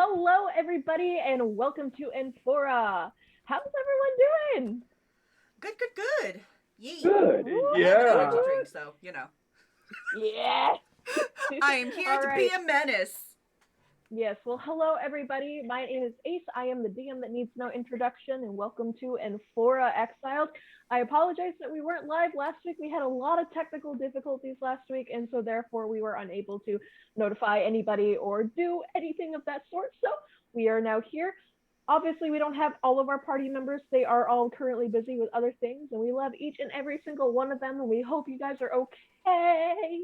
Hello, everybody, and welcome to Enfora. How's everyone doing? Good, good, good. Yeet. Good. I have an Yeah. energy Woot! drink, so, you know. Yes. I am here All to be right. a menace. Yes. Well, hello, everybody. My name is Ace. I am the DM that needs no introduction, and welcome to Enfora Exiled. I apologize that we weren't live last week. We had a lot of technical difficulties last week, and so therefore we were unable to notify anybody or do anything of that sort. So we are now here. Obviously, we don't have all of our party members. They are all currently busy with other things, and we love each and every single one of them, and we hope you guys are okay.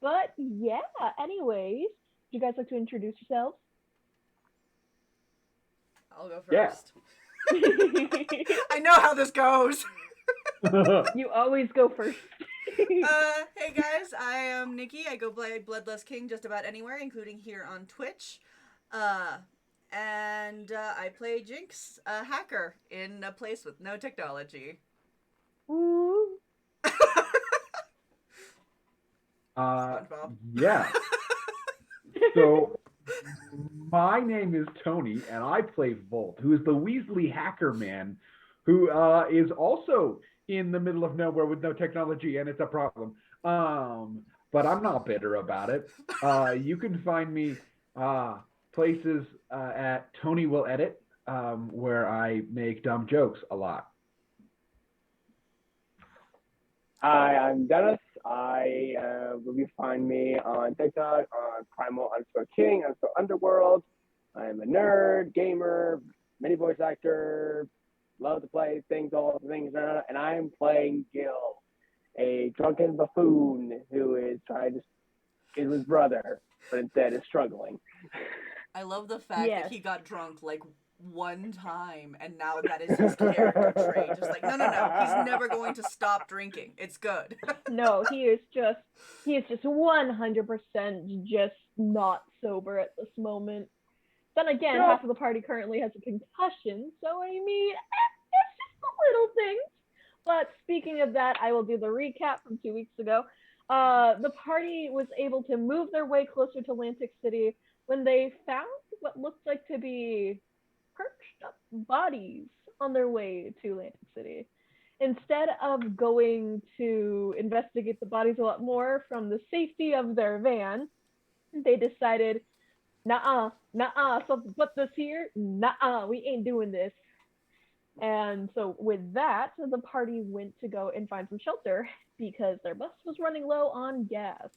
But yeah, anyways, would you guys like to introduce yourselves? I'll go Yeah. first. I know how this goes. You always go first. Hey guys, I am Nikki. I go play Bloodlust King just about anywhere, including here on Twitch. Uh, and I play Jinx, a hacker in a place with no technology. Ooh. SpongeBob. Yeah. So my name is Tony, and I play Volt, who is the Weasley hacker man, who is also in the middle of nowhere with no technology, and it's a problem. But I'm not bitter about it. You can find me places at Tony Will Edit, where I make dumb jokes a lot. Hi, I'm Dennis. Will you find me on TikTok on primal_king_underworld. I'm a nerd, gamer, mini voice actor, love to play things, all the things, and I'm playing Gil, a drunken buffoon who is trying to kill his brother, but instead is struggling. I love the fact Yes. that he got drunk like one time and now that is his character trait. Just like, no. He's never going to stop drinking. It's good. No, he is just 100% just not sober at this moment. Then again, Yeah. half of the party currently has a concussion, so I mean, it's just the little things. But speaking of that, I will do the recap from 2 weeks ago. The party was able to move their way closer to Atlantic City when they found what looked like to be perched up bodies on their way to Atlantic City. Instead of going to investigate the bodies a lot more from the safety of their van, they decided, nah, so put this here, nah, we ain't doing this. And so with that, the party went to go and find some shelter because their bus was running low on gas.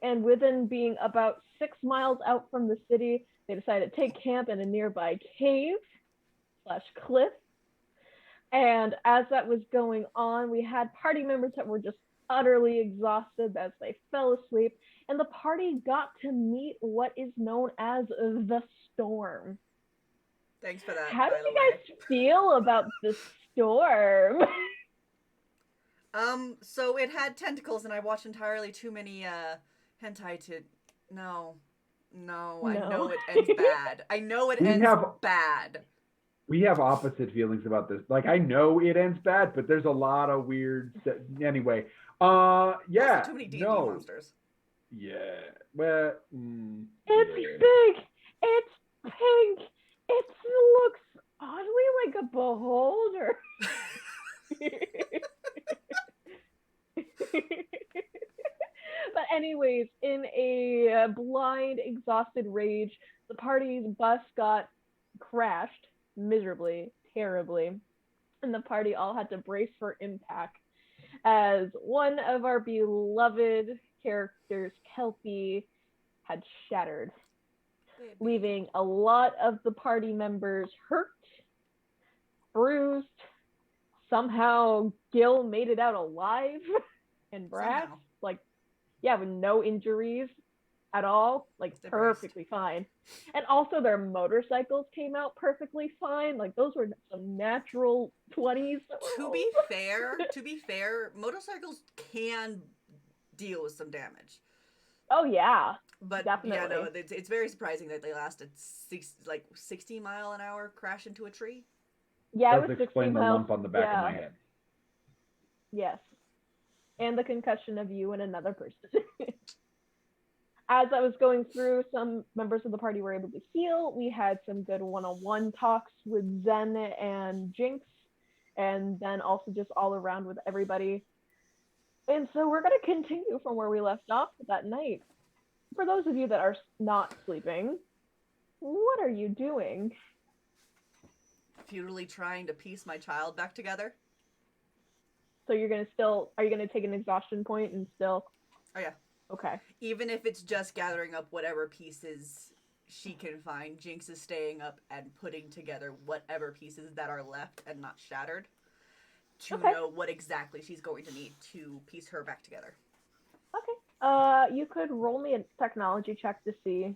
And within being about 6 miles out from the city, they decided to take camp in a nearby cave slash cliff. And as that was going on, we had party members that were just utterly exhausted as they fell asleep. And the party got to meet what is known as the storm. Thanks for that, How by did the you way. guys feel about the storm? So it had tentacles, and I watched entirely too many hentai to. No, I No. know it ends bad. I know it We ends have bad. we have opposite feelings about this. Like I know it ends bad, but there's a lot of weird anyway. Yeah, Also, too many D&D no, monsters. yeah. Well, It's yeah. big. It's pink. It looks oddly like a beholder. But anyways, in a blind, exhausted rage, the party's bus got crashed miserably, terribly, and the party all had to brace for impact as one of our beloved characters, Kelpie, had shattered, Baby. leaving a lot of the party members hurt, bruised. Somehow Gil made it out alive, and Brass, Somehow. like, yeah, with no injuries at all, like They're perfectly fine. And also their motorcycles came out perfectly fine. Like those were some natural 20s. To be fair, motorcycles can deal with some damage. Oh yeah, But definitely. yeah, no, it's very surprising that they lasted 60 mile an hour crash into a tree. Yeah, it Does was explain 16 the miles. lump on the back Yeah. of my head. Yes. And the concussion of you and another person. as I was going through, some members of the party were able to heal. We had some good one-on-one talks with Zen and Jinx, and then also just all around with everybody. And so we're going to continue from where we left off that night. For those of you that are not sleeping, what are you doing? Futilely trying to piece my child back together. So you're going to still, are you going to take an exhaustion point and still? Oh, yeah. Okay. Even if it's just gathering up whatever pieces she can find, Jinx is staying up and putting together whatever pieces that are left and not shattered to know what exactly she's going to need to piece her back together. Okay. You could roll me a technology check to see.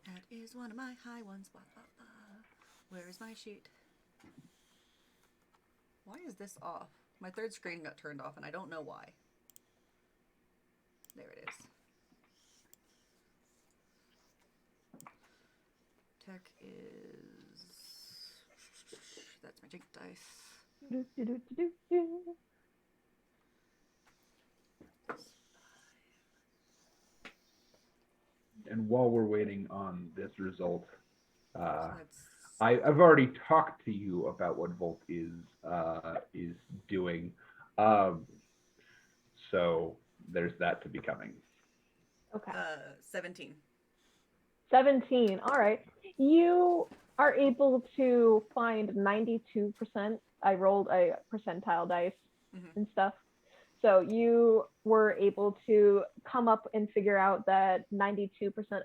That is one of my high ones. Blah, blah, blah. Where is my sheet? Why is this off? My third screen got turned off and I don't know why. There it is. Tech is... That's my Jinx dice. And while we're waiting on this result, That's... I've already talked to you about what Volt is doing. So there's that to be coming. Okay. 17. 17. All right. You are able to find 92%. I rolled a percentile dice and stuff. So you were able to come up and figure out that 92%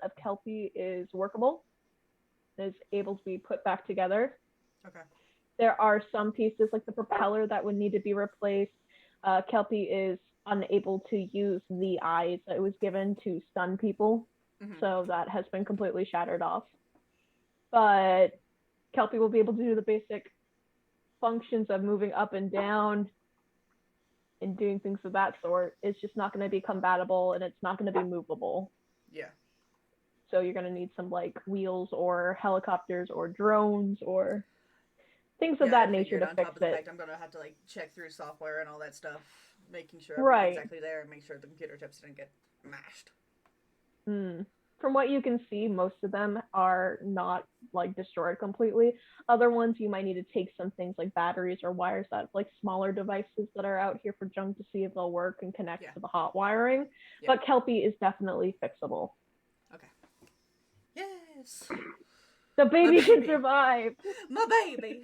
of Kelpie is workable, is able to be put back together. Okay. There are some pieces like the propeller that would need to be replaced. Kelpie is unable to use the eyes that it was given to stun people. So that has been completely shattered off. But Kelpie will be able to do the basic functions of moving up and down and doing things of that sort. It's just not going to be compatible and it's not going to be movable. Yeah. So you're going to need some like wheels or helicopters or drones or things of that nature to on fix top of the it. fact I'm going to have to like check through software and all that stuff, making sure Right. everything's exactly there and make sure the computer chips didn't get mashed. From what you can see, most of them are not like destroyed completely. Other ones you might need to take some things like batteries or wires that like smaller devices that are out here for junk to see if they'll work and connect to the hot wiring. Yeah. But Kelpie is definitely fixable. Okay. Yes. The baby My can baby. survive. My baby.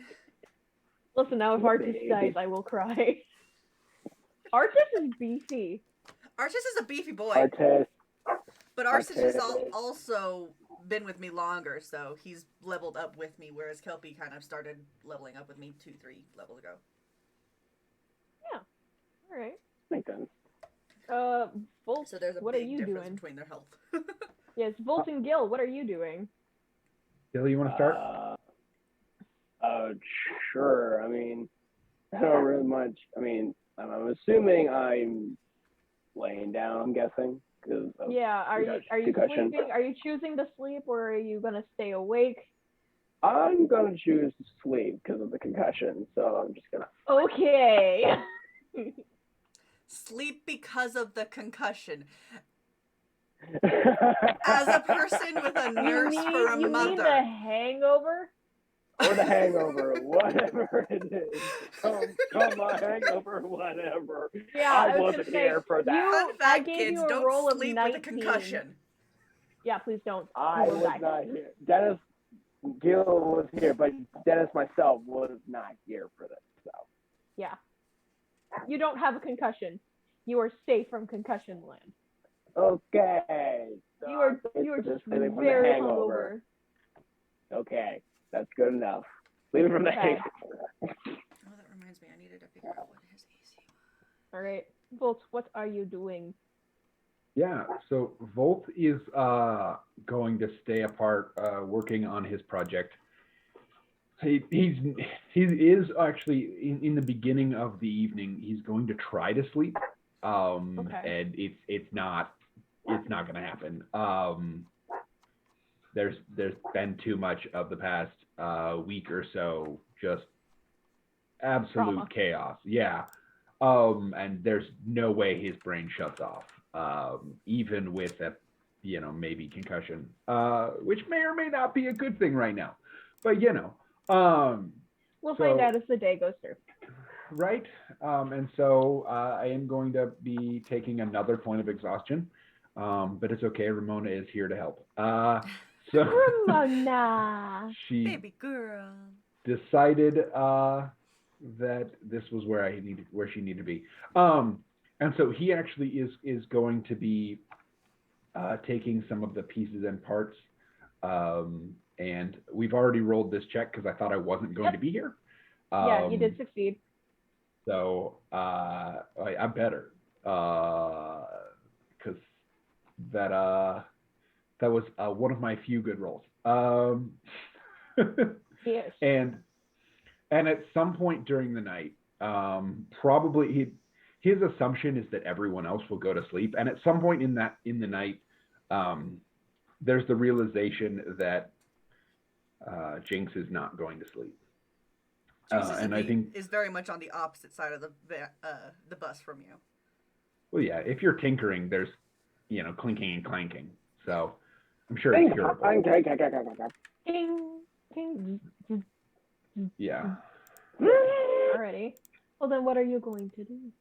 Listen, now if Artis dies, I will cry. Artis is beefy. Artis is a beefy boy. Artis. But Artis has Artis. also been with me longer, so he's leveled up with me, whereas Kelpie kind of started leveling up with me 2-3 levels ago. Yeah. All right. Makes sense. Volt, So there's a what are big you difference doing? between their health. Yes, Volt and Gil, what are you doing? Gil, you want to start? Sure. I mean, I don't really much. I mean, I'm assuming I'm laying down, I'm guessing. Yeah, are you concussion. sleeping? Are you choosing to sleep or are you gonna stay awake? I'm going to choose to sleep because of the concussion, so I'm just going to... Okay. Sleep because of the concussion. As a person with a nurse for a you mother. mean the hangover? Or the hangover, whatever it is. Come on, hangover, whatever. Yeah, I was wasn't gonna say, here for that. You- Fun fact, I gave kids, you a don't roll of sleep with a 19. concussion. Yeah, please don't. I You will was die. not here. Dennis Gil was here, but Dennis myself was not here for this. So Yeah. You don't have a concussion. You are safe from concussion land. okay. So You are it's just feeling from the very hangover. hungover. Okay, that's good enough. Leave it from the Okay. hangover. Oh, that reminds me, I needed to figure out what his AC was. All right. Volt, what are you doing? Yeah, so Volt is going to stay apart, working on his project. He is actually in the beginning of the evening. He's going to try to sleep, and it's not going to happen. There's been too much of the past week or so, just absolute Trauma. chaos. Yeah. And there's no way his brain shuts off. even with a, maybe concussion, which may or may not be a good thing right now. But We'll find out as the day goes through. right? And so I am going to be taking another point of exhaustion, but it's okay. Ramona is here to help. So Ramona. she Baby girl. decided that this was where she needed to be. And so he actually is going to be taking some of the pieces and parts. And we've already rolled this check because I thought I wasn't going to be here. Yeah, you did succeed. So I'm better because that was one of my few good rolls. Yes. And at some point during the night, probably his assumption is that everyone else will go to sleep. And at some point in the night, there's the realization that Jinx is not going to sleep. And I think is very much on the opposite side of the bus from you. Well, yeah, if you're tinkering, there's clinking and clanking. So I'm sure it's curable. Ding, ding. Yeah. Alrighty. Well, then what are you going to do?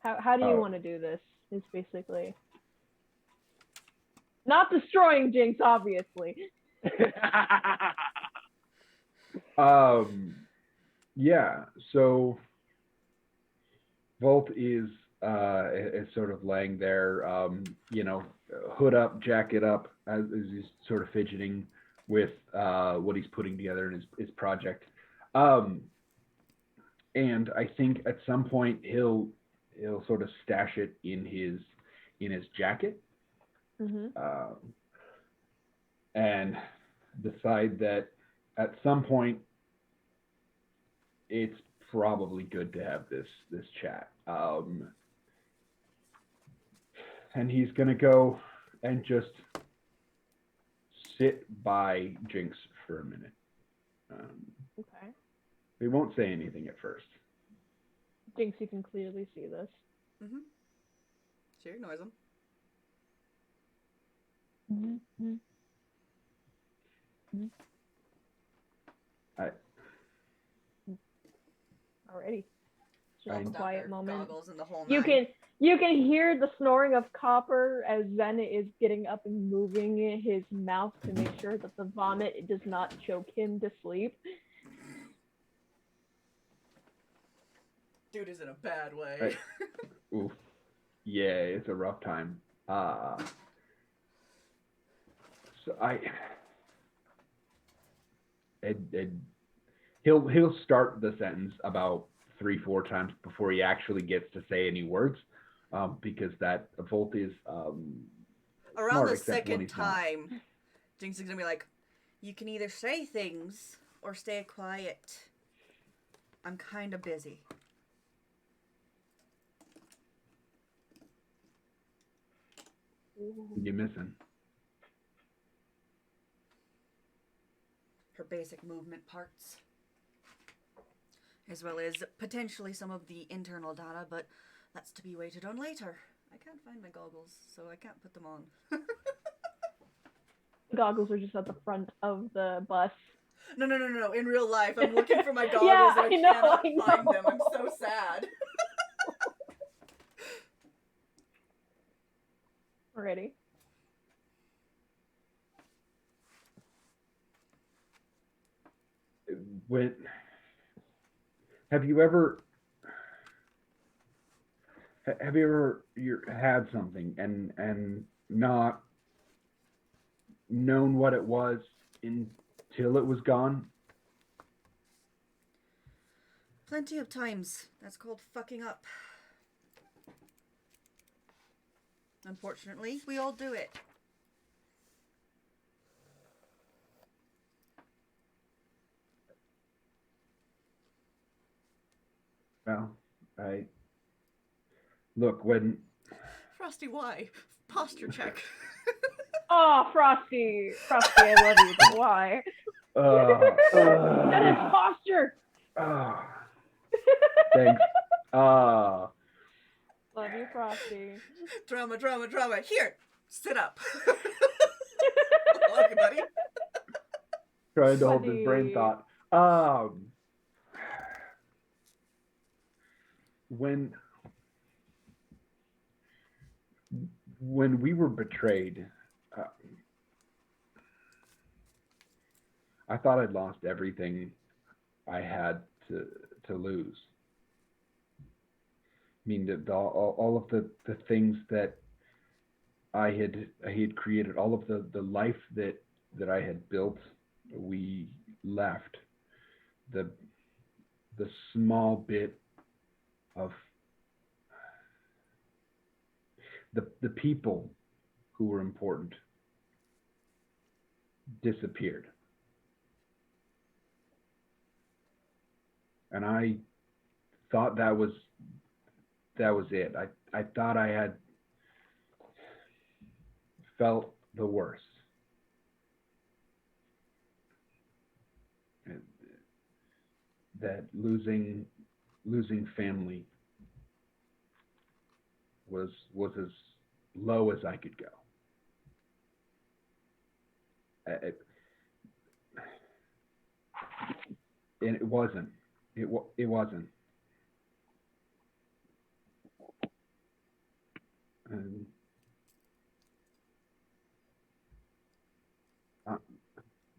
How do you want to do this? Is basically not destroying Jinx, obviously. Yeah. So Volt is sort of laying there, hood up, jacket up, as he's sort of fidgeting with what he's putting together in his project. And I think at some point he'll sort of stash it in his jacket, and decide that at some point it's probably good to have this chat. And he's gonna go and just sit by Jinx for a minute. Okay. He won't say anything at first. Jinx, you can clearly see this. Mm-hmm. She ignores him. Alrighty. Just I- a quiet moment. Goggles and the whole You nine. can hear the snoring of Copper as Zen is getting up and moving his mouth to make sure that the vomit does not choke him to sleep. Dude is in a bad way. Right. Oof. Yeah, it's a rough time. So he'll start the sentence about 3-4 times before he actually gets to say any words, because that Volt is Around smart, the except when second he's not. time, Jinx is gonna be like, "You can either say things or stay quiet. I'm kind of busy." You're missing. Her basic movement parts, as well as potentially some of the internal data, but that's to be waited on later. I can't find my goggles, so I can't put them on. The goggles are just at the front of the bus. No. In real life, I'm looking for my goggles Yeah, and I I know, cannot I find know. them. I'm so sad. Already. Have you ever had something and not known what it was until it was gone? Plenty of times. That's called fucking up. Unfortunately, we all do it. Well, look, when Frosty, why? Posture check. Oh, Frosty, I love you, but why? That is posture. thanks. Love you, Frosty. Drama, drama, drama. Here, sit up. Hello, everybody. Trying to hold this brain Buddy. thought. When we were betrayed, uh, I thought I'd lost everything I had to lose. I mean, all of the things that I had created, all of the life that I had built, we left. The small bit of the people who were important disappeared. And I thought that was it. I thought I had felt the worst. That losing family was as low as I could go. And it wasn't. It wasn't. And I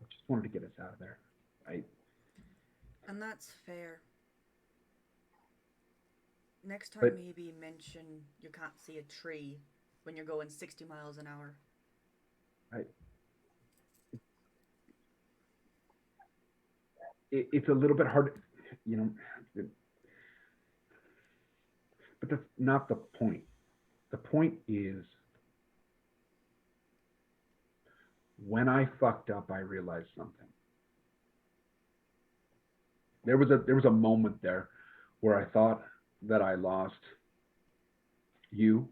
just wanted to get us out of there. And that's fair. Next time, But- maybe mention you can't see a tree when you're going 60 miles an hour. It's a little bit hard, but that's not the point. The point is, when I fucked up, I realized something. There was a moment there where I thought that I lost you.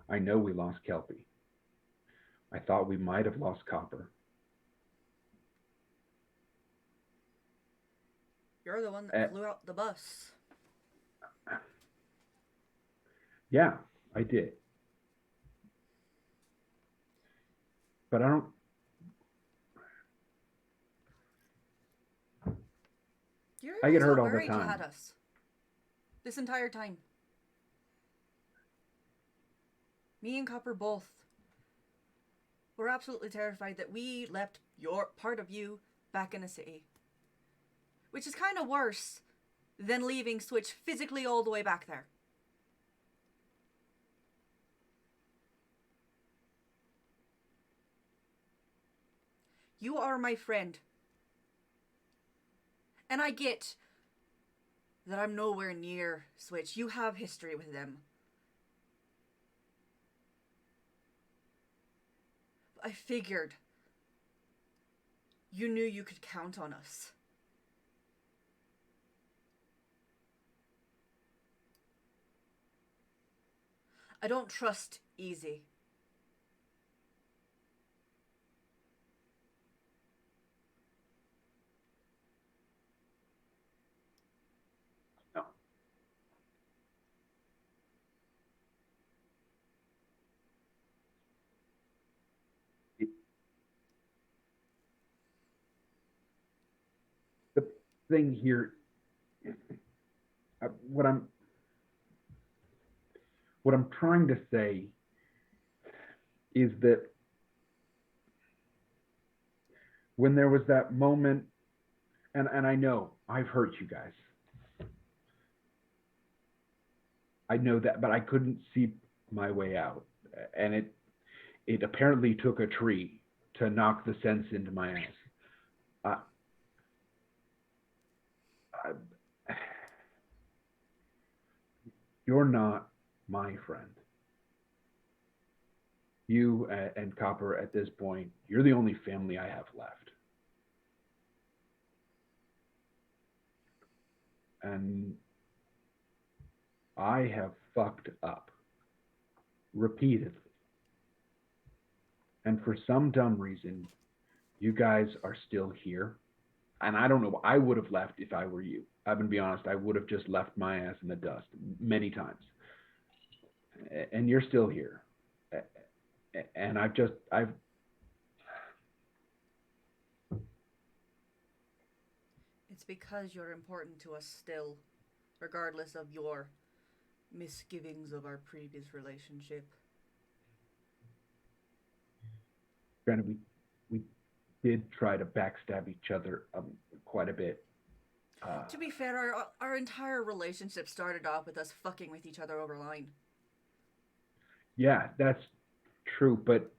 I know we lost Kelpie. I thought we might have lost Copper. You're the one that flew out the bus. Yeah, I did. But I don't. I get hurt all the worried you time. had us. This entire time. Me and Copper both. We're absolutely terrified that we left your part of you back in the city. Which is kind of worse than leaving Switch physically all the way back there. You are my friend. And I get that I'm nowhere near Switch. You have history with them. I figured you knew you could count on us. I don't trust easy. No. The thing here, what I'm trying to say is that when there was that moment, and I know I've hurt you guys. I know that, but I couldn't see my way out. And it apparently took a tree to knock the sense into my ass. You're not my friend. You and Copper, at this point, you're the only family I have left. And I have fucked up repeatedly. And for some dumb reason, you guys are still here. And I don't know, I would have left if I were you. I'm going to be honest, I would have just left my ass in the dust many times. and you're still here. And I've It's because you're important to us still, regardless of your misgivings of our previous relationship. granted we did try to backstab each other quite a bit. To be fair, our entire relationship started off with us fucking with each other over line. Yeah, that's true, but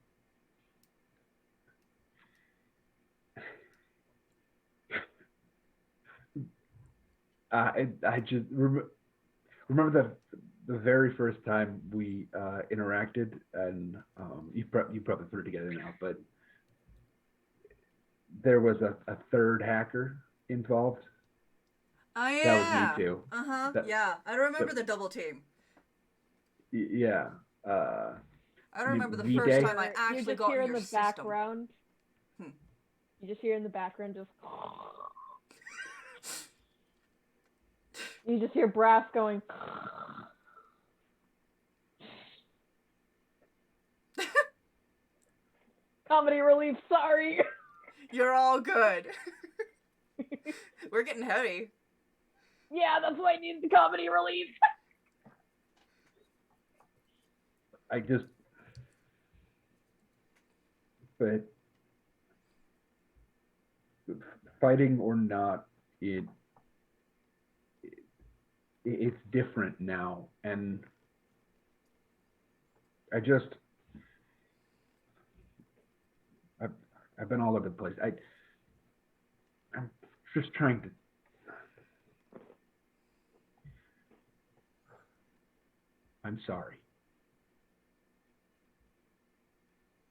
I just remember the very first time we interacted, and you probably threw it together now, but there was a third hacker involved. Oh yeah. That was me too. Yeah, I remember the double team. Yeah. I don't remember the V-Day? first time I actually you just got hear in in your the system. background. You just hear in the background just. You just hear brass going. Comedy relief. Sorry. You're all good. We're getting heavy. Yeah, that's why I need the comedy relief. But fighting or not, it's different now, and I've been all over the place. I'm just trying to. I'm sorry.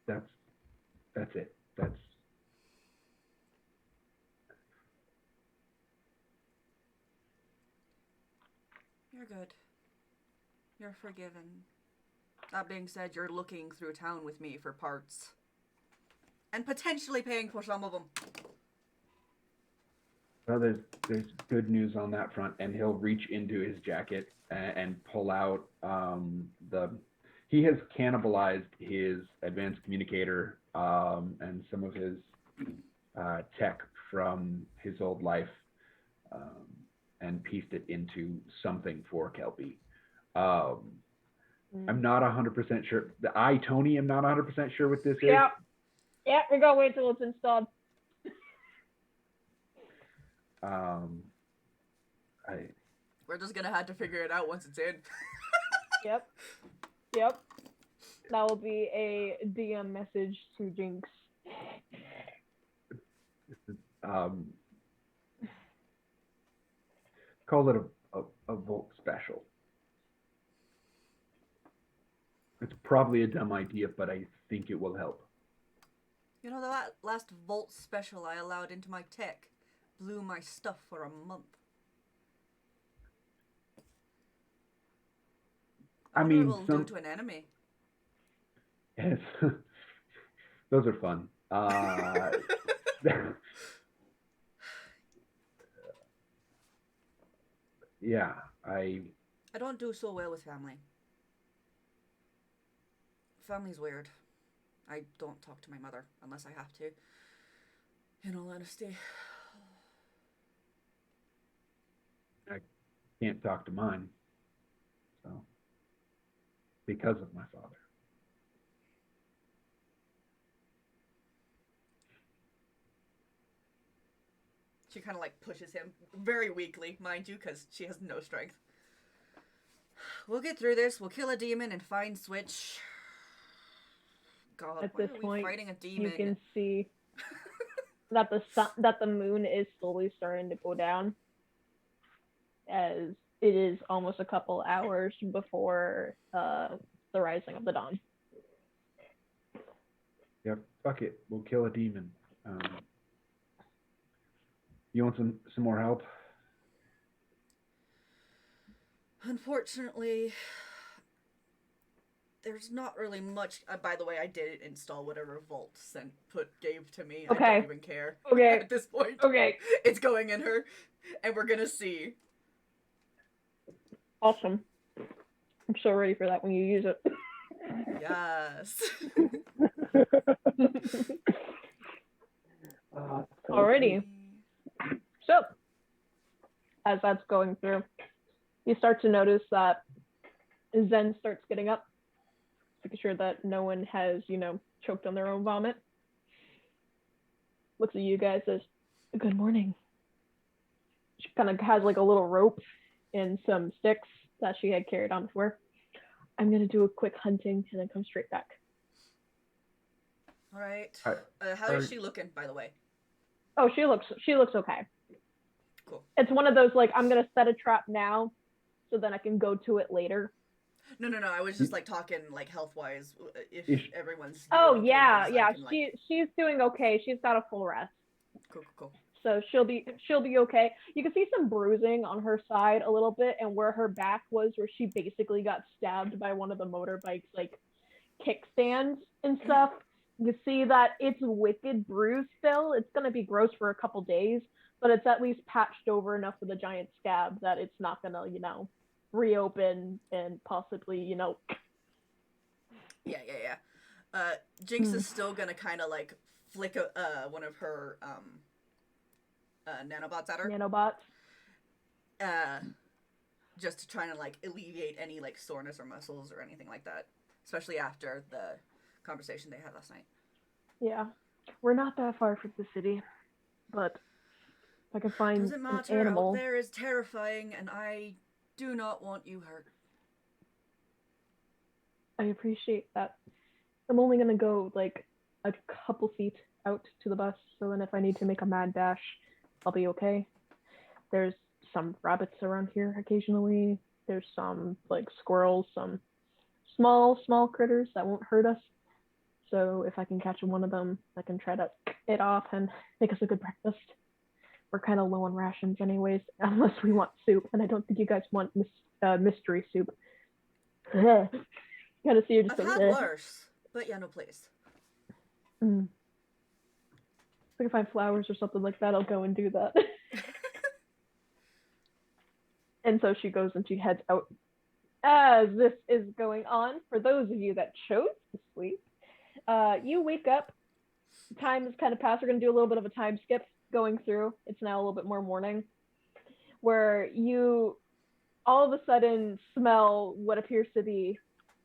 That's it. You're good. You're forgiven. That being said, you're looking through town with me for parts. And potentially paying for some of them. Well, there's good news on that front, and he'll reach into his jacket and pull out he has cannibalized his advanced communicator and some of his tech from his old life and pieced it into something for Kelpie. I'm not 100% sure. Tony, I'm not 100% sure what this is. Yeah, we're gonna wait till it's installed. We're just gonna have to figure it out once it's in. Yep. That will be a DM message to Jinx. Call it a Volt special. It's probably a dumb idea, but I think it will help. You know, the last Volt special I allowed into my tech blew my stuff for a month. I mean, what it will do to an enemy. Yes. Those are fun. Yeah, I don't do so well with family. Family's weird. I don't talk to my mother unless I have to. In all honesty. I can't talk to mine. So, because of my father. She kind of like pushes him very weakly, mind you, because she has no strength. We'll get through this. We'll kill a demon and find Switch. God, At why this are we point, fighting a demon? you can see that the moon is slowly starting to go down, as it is almost a couple hours before the rising of the dawn. Yep, fuck it. We'll kill a demon. You want some more help? Unfortunately, there's not really much. By the way, I did install whatever Volt gave to me. Okay. I don't even care. Okay. At this point. Okay. It's going in her, and we're gonna see. Awesome. I'm so ready for that when you use it. Yes. Alrighty. So, as that's going through, you start to notice that Zen starts getting up, making sure that no one has, choked on their own vomit. Looks at you guys as, good morning. She kind of has like a little rope and some sticks that she had carried on before. I'm going to do a quick hunting and then come straight back. All right. Alright. How is she looking, by the way? Oh, she looks okay. Cool. It's one of those like, I'm going to set a trap now so then I can go to it later. No. I was just like talking like health wise. If everyone's. Oh doing okay, yeah, 'cause I yeah. can, like... She's doing okay. She's got a full rest. Cool. So she'll be okay. You can see some bruising on her side a little bit, and where her back was, where she basically got stabbed by one of the motorbike's like kickstands and stuff. You see that it's wicked bruised still. It's gonna be gross for a couple days, but it's at least patched over enough with a giant scab that it's not gonna, reopen and possibly, Yeah. Jinx is still gonna kind of like flick one of her nanobots at her. Nanobots. Just to try and like alleviate any like soreness or muscles or anything like that, especially after the conversation they had last night. Yeah, we're not that far from the city, but if I can find Doesn't an matter. animal. Out there is terrifying, and I do not want you hurt. I appreciate that. I'm only gonna go like a couple feet out to the bus, so then if I need to make a mad dash, I'll be okay. There's some rabbits around here occasionally. There's some like squirrels, some small critters that won't hurt us. So if I can catch one of them, I can try to it off and make us a good breakfast. We're kind of low on rations anyways, unless we want soup, and I don't think you guys want mystery soup. Gotta see you just I've go, had worse, but yeah, no, please. If I can find flowers or something like that, I'll go and do that. And so she goes and she heads out. As this is going on, for those of you that chose to sleep, you wake up. Time has kind of passed. We're going to do a little bit of a time skip going through. It's now a little bit more morning, where you all of a sudden smell what appears to be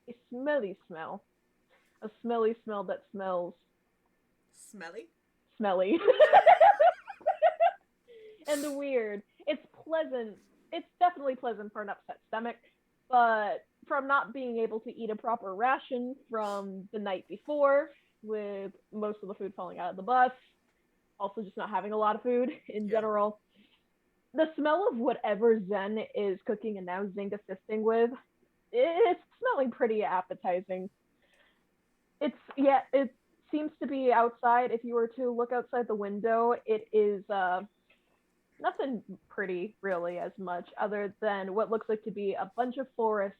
a smelly smell. A smelly smell that smells smelly. And weird. It's pleasant. It's definitely pleasant for an upset stomach, but from not being able to eat a proper ration from the night before, with most of the food falling out of the bus, also just not having a lot of food in general, the smell of whatever Zen is cooking and now Zing assisting with, it's smelling pretty appetizing. It seems to be outside. If you were to look outside the window, it is nothing pretty really as much, other than what looks like to be a bunch of forest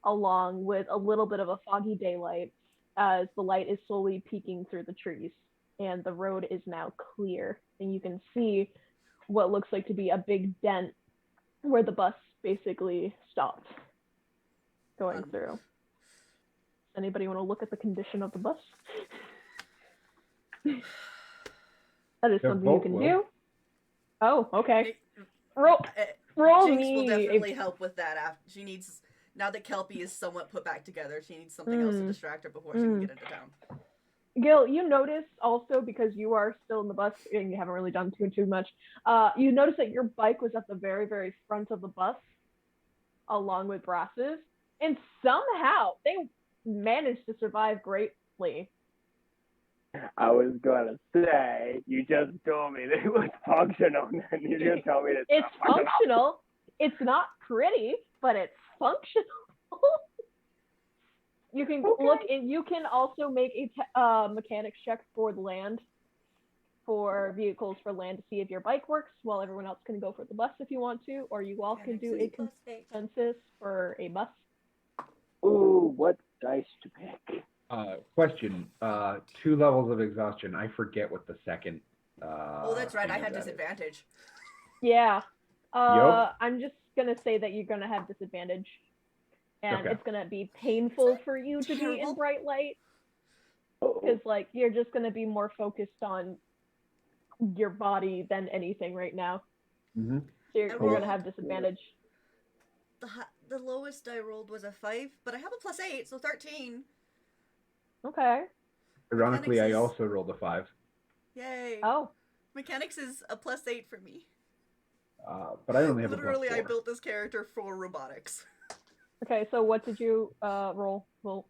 along with a little bit of a foggy daylight as the light is slowly peeking through the trees, and the road is now clear, and you can see what looks like to be a big dent where the bus basically stopped going through. Anybody want to look at the condition of the bus? That is something you can do. Oh, okay. Roll Jinx me. will definitely help with that. She needs, now that Kelpie is somewhat put back together, she needs something else to distract her before she can get into town. Gil, you notice also, because you are still in the bus and you haven't really done too much, you notice that your bike was at the very, very front of the bus, along with Brass's, and somehow they managed to survive greatly. I was gonna say, you just told me that it was functional, and you're gonna tell me that it's functional. It's not pretty, but it's functional. You can look in. You can also make a mechanics check for the land, for vehicles for land, to see if your bike works, while everyone else can go for the bus if you want to, or you all can do a consensus for a bus. Ooh, what dice to pick? Question. 2 levels of exhaustion. I forget what the second. Oh, that's right. I had disadvantage. Yeah. Yup. I'm just gonna say that you're gonna have disadvantage. and Okay. it's gonna be painful for you to be terrible? in bright light Oh, because like you're just gonna be more focused on your body than anything right now. Mm-hmm. So you're rolled- gonna have disadvantage. The lowest I rolled was a 5, but I have a +8, so 13. Okay. Ironically, Mechanics I is- also rolled a 5. Yay. Oh. Mechanics is a +8 for me. But I only have Literally, a +4. I built this character for robotics. Okay. So what did you roll? Well,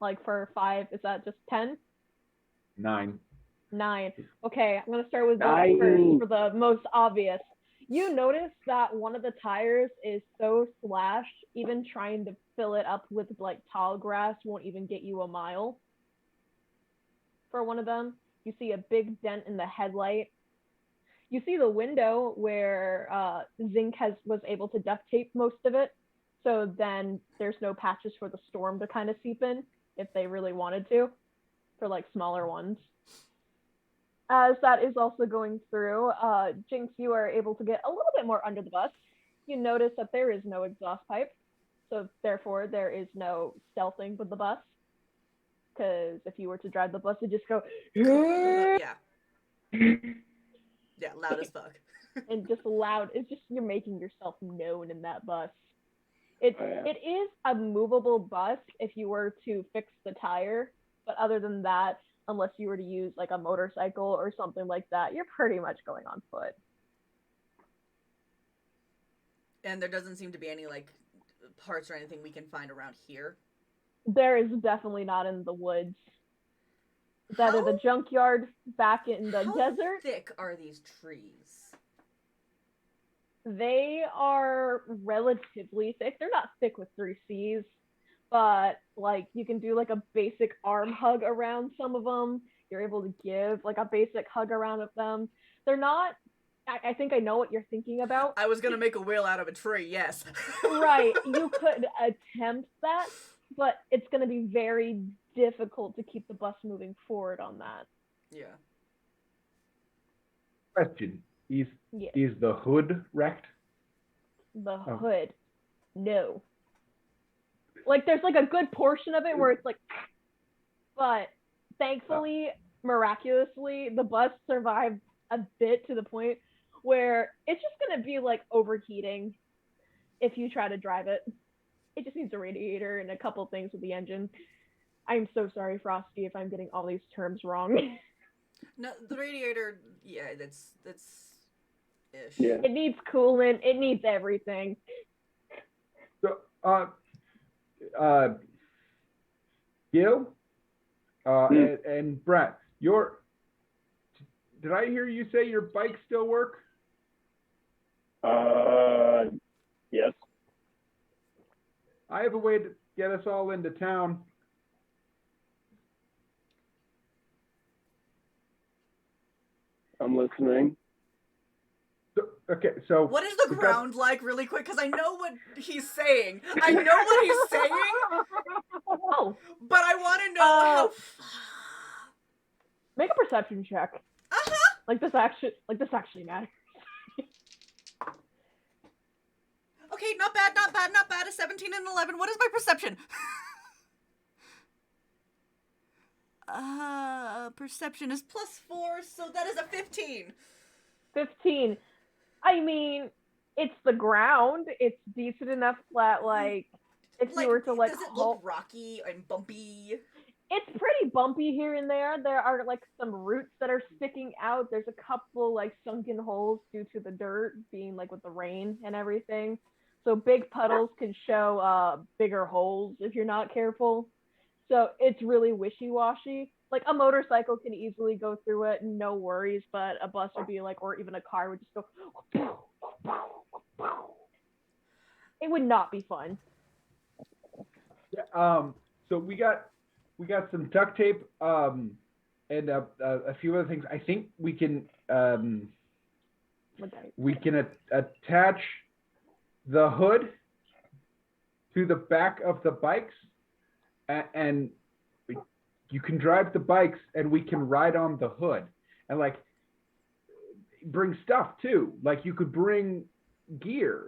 like for 5, is that just 10? 9. 9. Okay, I'm gonna start with Nine. first for the most obvious. You notice that one of the tires is so slashed, even trying to fill it up with like tall grass won't even get you a mile. For one of them, you see a big dent in the headlight. You see the window where Zinc was able to duct tape most of it, so then there's no patches for the storm to kind of seep in if they really wanted to, for like smaller ones. As that is also going through, Jinx, you are able to get a little bit more under the bus. You notice that there is no exhaust pipe, so therefore there is no stealthing with the bus. Because if you were to drive the bus, it'd just go Yeah. Yeah, loud as fuck. and just loud. It's just you're making yourself known in that bus. It is a movable bus if you were to fix the tire, but other than that, unless you were to use like a motorcycle or something like that, you're pretty much going on foot. And there doesn't seem to be any, like, parts or anything we can find around here. There is definitely not in the woods. It's either the How- junkyard back in the How desert. thick are these trees? They are relatively thick. They're not thick with 3Cs, but like you can do like a basic arm hug around some of them. You're able to give like a basic hug around of them. They're not. I think I know what you're thinking about. I was gonna make a wheel out of a tree, yes. Right, you could attempt that, but it's going to be very difficult to keep the bus moving forward on that. Yeah. Question: Is Yeah, the hood wrecked? the Oh. hood, no. Like there's like a good portion of it where it's like, but thankfully, miraculously, the bus survived a bit to the point where it's just going to be like overheating if you try to drive it. It just needs a radiator and a couple things with the engine. I'm so sorry, Frosty, if I'm getting all these terms wrong. No, the radiator, yeah, that's ish. Yeah. It needs coolant. It needs everything. So, Gil, and Brett, did I hear you say your bikes still work? Yes. I have a way to get us all into town. I'm listening. So What is the we got- ground like, really quick? Because I know what he's saying. I know what he's saying, Oh, but I want to know how. make a perception check. Uh-huh. Like this actually matters. Okay, not bad, not bad, not bad. A 17 and 11. What is my perception? Perception is +4, so that is a 15. 15. I mean, it's the ground. It's decent enough that like if you were to like does it halt, look rocky and bumpy? it's pretty bumpy here and there. There are like some roots that are sticking out. There's a couple like sunken holes due to the dirt being like with the rain and everything. So big puddles can show bigger holes if you're not careful. So it's really wishy-washy. Like a motorcycle can easily go through it, no worries, but a bus would be like, or even a car would just go. It would not be fun. So we got some duct tape, and a few other things. I think we can attach the hood to the back of the bikes, and you can drive the bikes, and we can ride on the hood, and like bring stuff too. Like you could bring gear,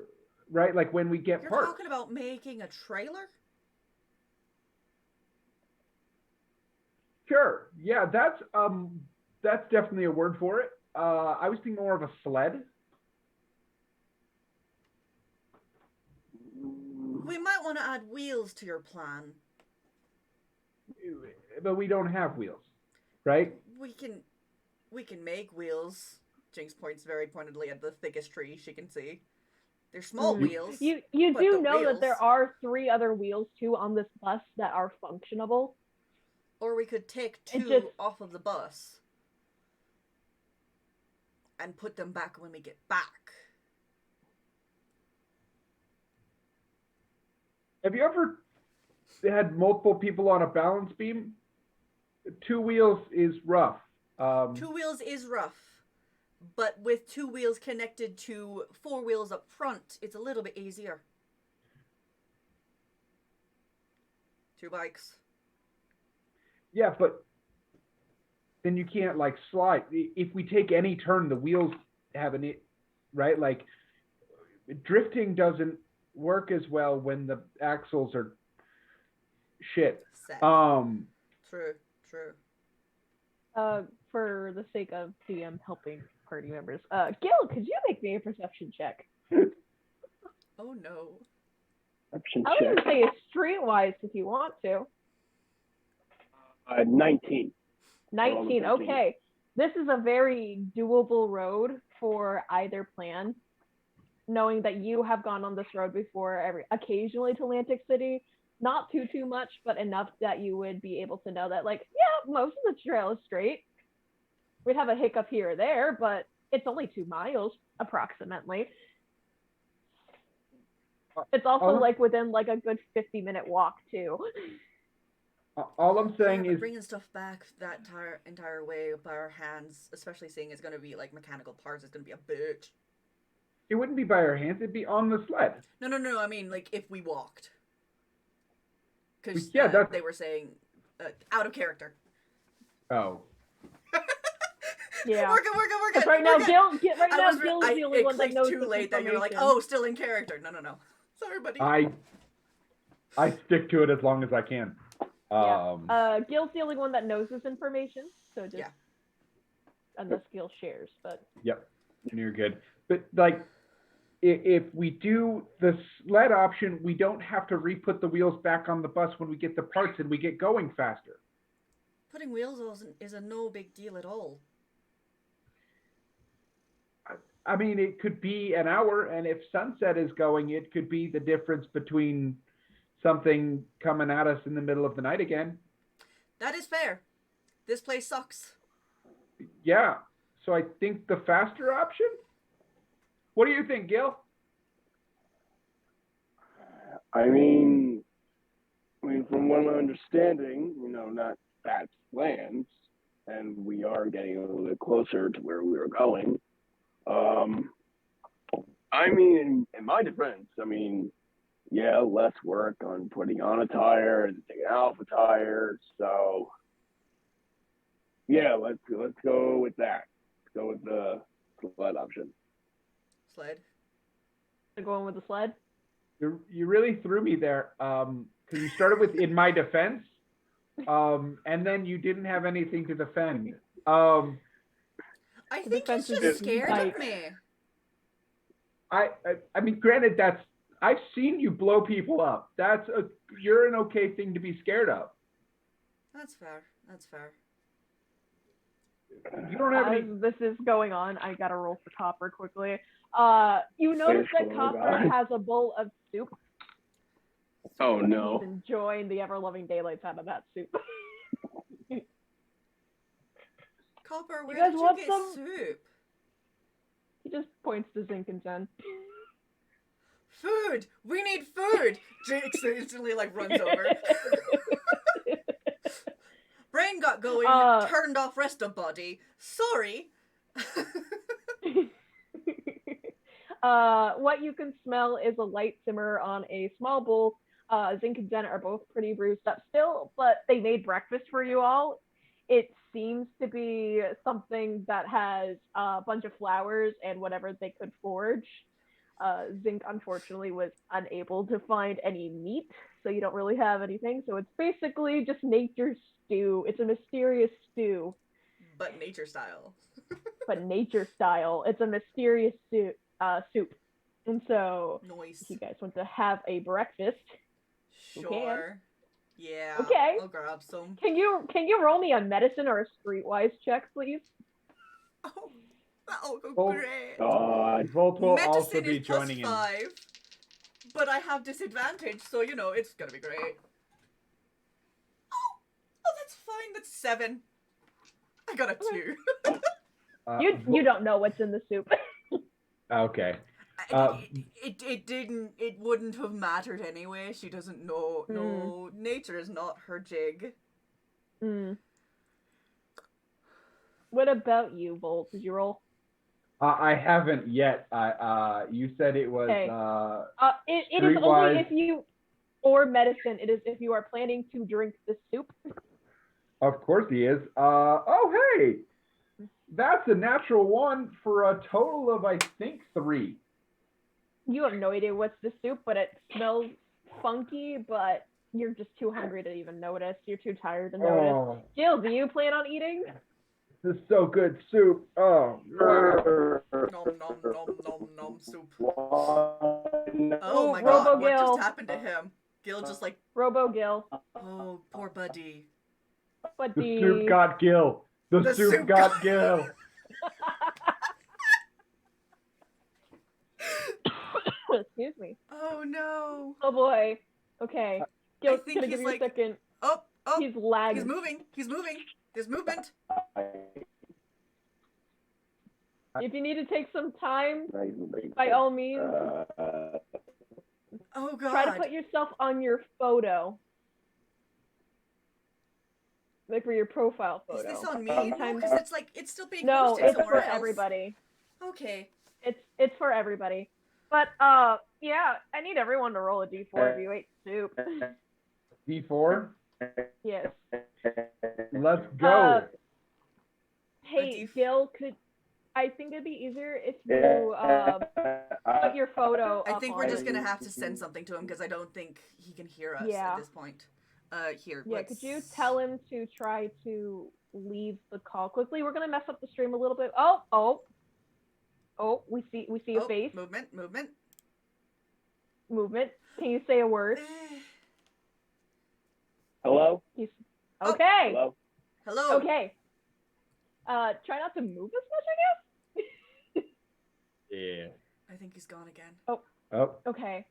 right? Like when we get You're parts. talking about making a trailer? Sure. Yeah, that's definitely a word for it. I was thinking more of a sled. We might want to add wheels to your plan. But we don't have wheels, right? We can make wheels. Jinx points very pointedly at the thickest tree she can see. They're small wheels. You but do the know that there wheels- are 3 other wheels too on this bus that are functionable. Or we could take It 2 just- off of the bus and put them back when we get back. Have you ever had multiple people on a balance beam? 2 wheels is rough. 2 wheels is rough, but with 2 wheels connected to 4 wheels up front, it's a little bit easier. 2 bikes. Yeah, but then you can't like slide. If we take any turn, the wheels have an it, right? Like drifting doesn't work as well when the axles are shit. Set. True. For the sake of DM helping party members, Gil, could you make me a perception check? Oh no. Option I would check. even say streetwise if you want to. 19. 19. 13. Okay. This is a very doable road for either plan. Knowing that you have gone on this road before, occasionally to Atlantic City, not too much, but enough that you would be able to know that, like, yeah, most of the trail is straight. We'd have a hiccup here or there, but it's only 2 miles approximately. It's also like within like a good 50-minute walk too. All I'm saying Yeah, but is bringing stuff back that entire way by our hands, especially seeing it's going to be like mechanical parts, is going to be a bitch. it wouldn't be by our hands; it'd be on the sled. No. I mean, like if we walked, because Yeah, they were saying out of character. Oh, Yeah. We're good. Because right now, Gil's the only it one that clicked knows too this late that you were like, information. oh, still in character. No. Sorry, buddy. I stick to it as long as I can. Gil's the only one that knows this information, so just Yeah. unless Gil shares, but Yep, you're good. But like, if we do the sled option, we don't have to re-put the wheels back on the bus when we get the parts, and we get going faster. Putting wheels on is a no big deal at all. I mean, it could be an hour, and if sunset is going, it could be the difference between something coming at us in the middle of the night again. That is fair. This place sucks. Yeah, so I think the faster option. What do you think, Gil? I mean, from what I'm understanding, not Pat's plans, and we are getting a little bit closer to where we were going. I mean, in my defense, yeah, less work on putting on a tire and taking off a tire. So, yeah, let's go with that. Let's go with the sled option. Sled. going with the sled. You really threw me there, because you started with "in my defense," and then you didn't have anything to defend. I think defense he's is just scared like- of me. I mean, granted, I've seen you blow people up. You're an okay thing to be scared of. That's fair. You don't have As any. this is going on, I gotta roll for Copper quickly. You notice that Oh, Copper God. has a bowl of soup. Oh He's no. enjoying the ever-loving daylights out of that soup. Copper, where guys did you want get some? soup? He just points to Zinc and Jen. Food! We need food! Jinx instantly runs over. Brain got going, turned off rest of body. Sorry. What you can smell is a light simmer on a small bowl. Zinc and Jen are both pretty bruised up still, but they made breakfast for you all. It seems to be something that has a bunch of flowers and whatever they could forage. Zinc unfortunately was unable to find any meat, so you don't really have anything. So it's basically just nature's stew. It's a mysterious stew, But nature style. but nature style. It's a mysterious soup. And so, Noise. if you guys want to have a breakfast, you can. Sure. Yeah. Okay. I'll grab some. Can you roll me a medicine or a streetwise check, please? Oh, that'll go Oh. great. God. Volt will also Medicine be is plus joining in. 5, but I have disadvantage, so you know it's gonna be great. Oh, that's fine. That's 7. I got a 2. You don't know what's in the soup. Okay. It wouldn't have mattered anyway. She doesn't know. No, nature is not her jig. Hmm. What about you, Volt? Did you roll? I haven't yet. You said it was Okay. It is only if you, or medicine. It is if you are planning to drink the soup. Of course he is. Oh hey, that's a natural 1 for a total of I think 3. You have no idea what's the soup, but it smells funky. But you're just too hungry to even notice. You're too tired to notice. Oh, Jill, do you plan on eating? this is so good soup. Oh. Nom nom nom nom nom soup. One. Oh my Robo god, what Gil. just happened to him? Gil just like, Robo Gil. oh, poor buddy. But The soup got Gil. The soup got Gil. Excuse me. Oh no. Oh boy. Okay. Gil's think gonna he's give you like- a second. Oh, He's lagging. he's moving. He's moving. There's movement. If you need to take some time, by all means, Oh god. try to put yourself on your photo. Like for your profile photo. Is this on me? Sometimes- Because it's like it's still being No, posted it's somewhere for else. everybody. Okay. It's for everybody. But yeah, I need everyone to roll a d4 if you ate soup. D4. Yes. Let's go. Hey, D4. Gil, I think it'd be easier if you put your photo I up think on we're just it. gonna have to send something to him because I don't think he can hear us Yeah. at this point. Here. Yeah, could you tell him to try to leave the call quickly? We're gonna mess up the stream a little bit. Oh, we see a face. Movement. Movement. Can you say a word? Hello? He's okay. Hello? Hello. Okay. Try not to move as much, I guess. Yeah. I think he's gone again. Oh. Okay.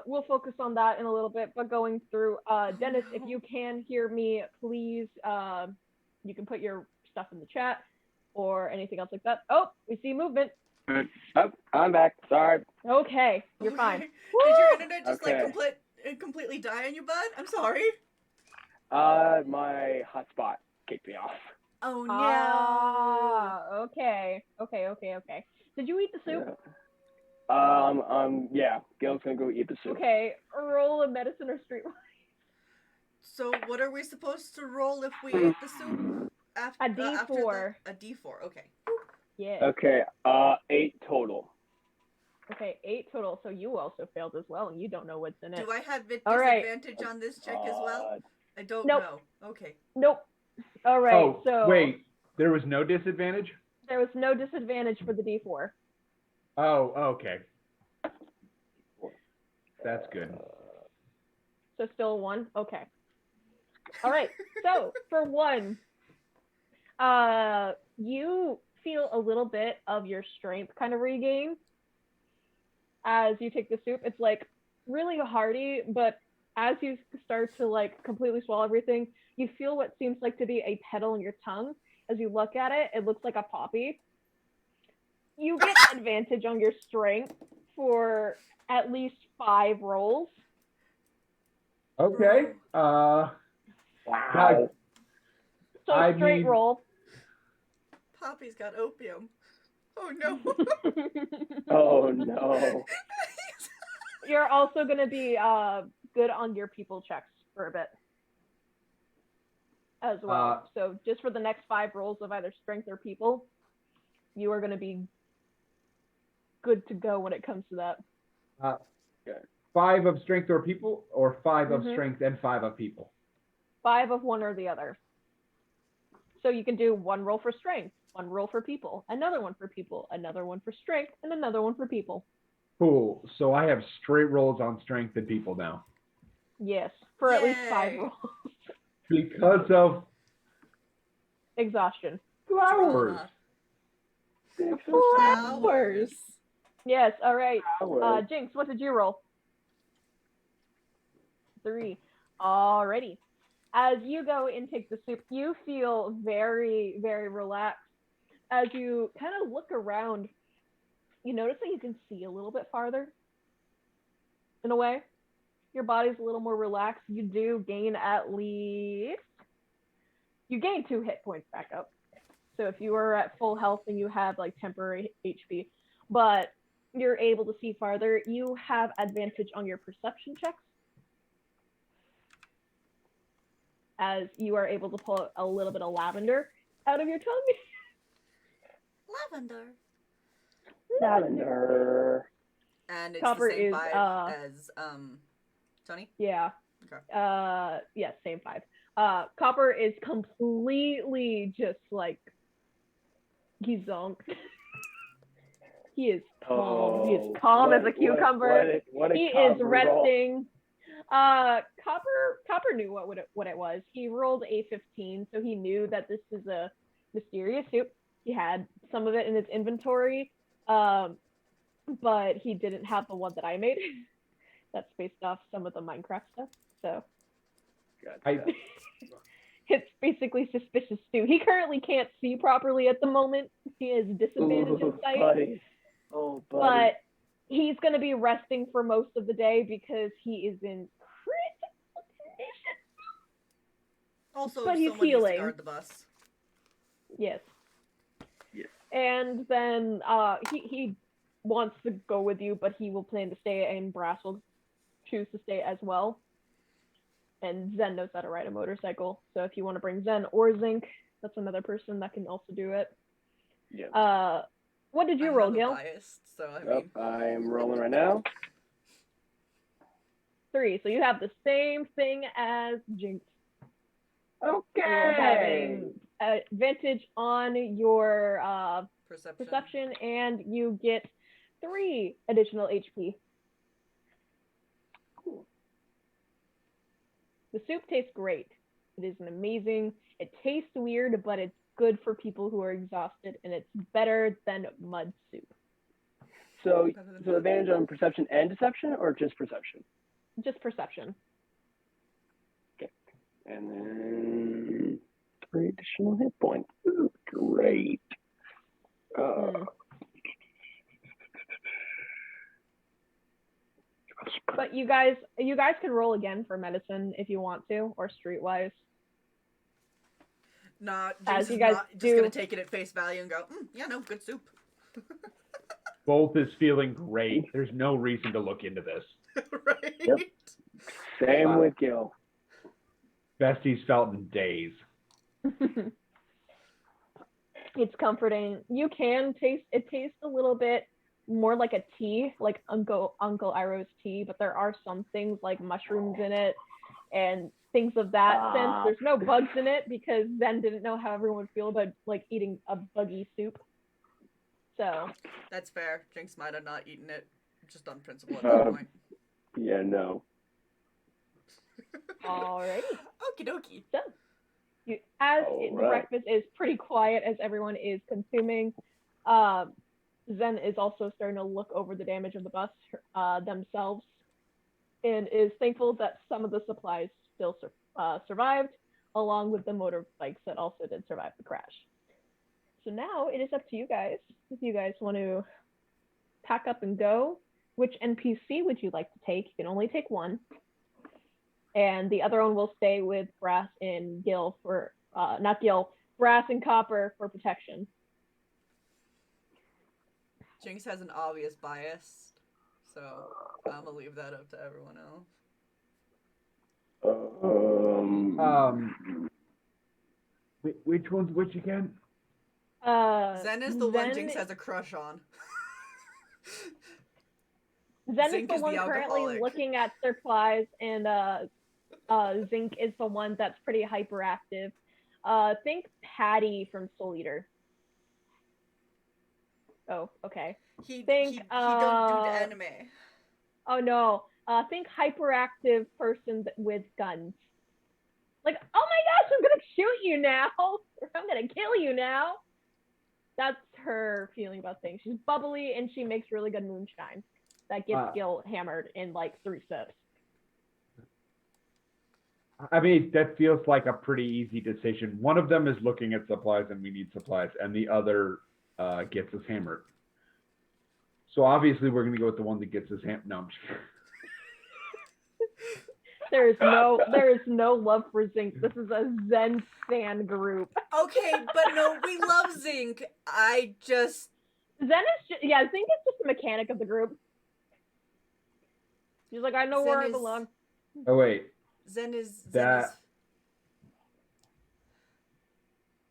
We'll focus on that in a little bit, but going through, Dennis, if you can hear me, please, you can put your stuff in the chat or anything else like that. Oh, we see movement. Oh, I'm back. Sorry. Okay, you're Okay. fine. Did your internet just Okay. like completely die on you, bud? I'm sorry. My hotspot kicked me off. Oh no. Okay. Did you eat the soup? Yeah. Gil's gonna go eat the soup. Okay, roll a medicine or street. So what are we supposed to roll if we ate the soup? After, A D4. a D4. Okay. Yeah. Okay, 8 total. Okay, 8 total. So you also failed as well, and you don't know what's in it. Do I have All right. disadvantage on this check as well? I don't Nope. know. Okay. Nope. All right. Oh, so wait. There was no disadvantage? there was no disadvantage for the D4. Oh, okay. That's good. So still a 1? Okay. All right. So for 1, you feel a little bit of your strength kind of regain as you take the soup. It's like really hearty, but as you start to like completely swallow everything, you feel what seems like to be a petal in your tongue. As you look at it, it looks like a poppy. You get advantage on your strength for at least 5 rolls. Okay. Wow. So I straight mean- roll. Poppy's got opium. Oh no. Oh no. You're also going to be good on your people checks for a bit as well. So just for the next 5 rolls of either strength or people, you are going to be good to go when it comes to that. Uh, 5 of strength or people, or 5 of Mhm. strength and 5 of people? 5 of one or the other. So you can do 1 roll for strength, 1 roll for people, another one for people, another one for strength, and another one for people. Cool. So I have straight rolls on strength and people now. Yes, for at least 5 Yay. rolls. Because of Exhaustion. flowers. Flowers. Yes, all right. Flowers. Jinx, what did you roll? 3. Alrighty. As you go and take the soup, you feel very, very relaxed. As you kind of look around, you notice that you can see a little bit farther. In a way, your body's a little more relaxed. You do gain you gain 2 hit points back up. So if you are at full health, then you have like temporary HP, but you're able to see farther. You have advantage on your perception checks, as you are able to pull a little bit of lavender out of your tongue. Lavender. Lavender. And it's Copper the same is, 5 as Tony? Yeah. Okay. Yes, same 5. Copper is completely just like, he's zonked. He is calm. He is calm as a cucumber. What a He is copper roll. resting. Copper knew what it was. He rolled a 15, so he knew that this is a mysterious soup. He had some of it in his inventory, but he didn't have the one that I made. That's based off some of the Minecraft stuff. So Gotcha. it's basically suspicious stew. He currently can't see properly at the moment. He has disadvantage in sight. Buddy. Oh, buddy. But he's going to be resting for most of the day because he is in critical condition. Also, But he's someone needs healing. to guard the bus. Yes. Yes. And then he wants to go with you, but he will plan to stay, and Brass will choose to stay as well. And Zen knows how to ride a motorcycle, so if you want to bring Zen or Zinc, that's another person that can also do it. Yeah. What did you I roll, have a Gil? bias, so I Yep, mean, I'm rolling right now. 3. So you have the same thing as Jinx. Okay. You're having advantage on your perception, and you get 3 additional HP. Cool. The soup tastes great. It is amazing. It tastes weird, but it's good for people who are exhausted, and it's better than mud soup. So advantage on perception and deception, or just perception? Just perception. And then 3 additional hit points. Ooh, great. But you guys can roll again for medicine if you want to, or streetwise. not As Jinx you is guys not just do. gonna take it at face value and go, yeah, no, good soup. Both is feeling great. There's no reason to look into this. Right? Yep. Same with Gil. Best he's felt in days. It's comforting. You can taste it. Tastes a little bit more like a tea, like Uncle Iroh's tea, but there are some things like mushrooms in it and things of that sense. There's no bugs in it because Zen didn't know how everyone would feel about like eating a buggy soup. So That's fair. Jinx might have not eaten it just on principle at that point. Yeah, no. alrighty. Okie dokie. So as All the right. breakfast is pretty quiet as everyone is consuming, Zen is also starting to look over the damage of the bus themselves, and is thankful that some of the supplies still survived, along with the motorbikes that also did survive the crash. So now it is up to you guys. If you guys want to pack up and go, which NPC would you like to take? You can only take one. And the other one will stay with Brass and Gil for, Brass and Copper for protection. Jinx has an obvious bias, so I'm gonna leave that up to everyone else. Which one's which again? Zen is the one Zen- Jinx has a crush on. Zen Zinc is the is the one currently alcoholic. looking at supplies, and Zinc is the one that's pretty hyperactive. Think Patty from Soul Eater. Oh, okay. He Think, he don't do the anime. Oh no. Think hyperactive person with guns. Like, oh my gosh, I'm gonna shoot you now, or I'm gonna kill you now. That's her feeling about things. She's bubbly and she makes really good moonshine that gets Gil hammered in like 3 steps. I mean, that feels like a pretty easy decision. One of them is looking at supplies and we need supplies, and the other gets us hammered. So obviously we're going to go with the one that gets us hammered. No, I'm just kidding. There is no love for Zinc. This is a Zen fan group. Okay, but no, we love Zinc. I just... Zinc is just the mechanic of the group. She's like, I know where I belong. Oh, wait. Zen is... That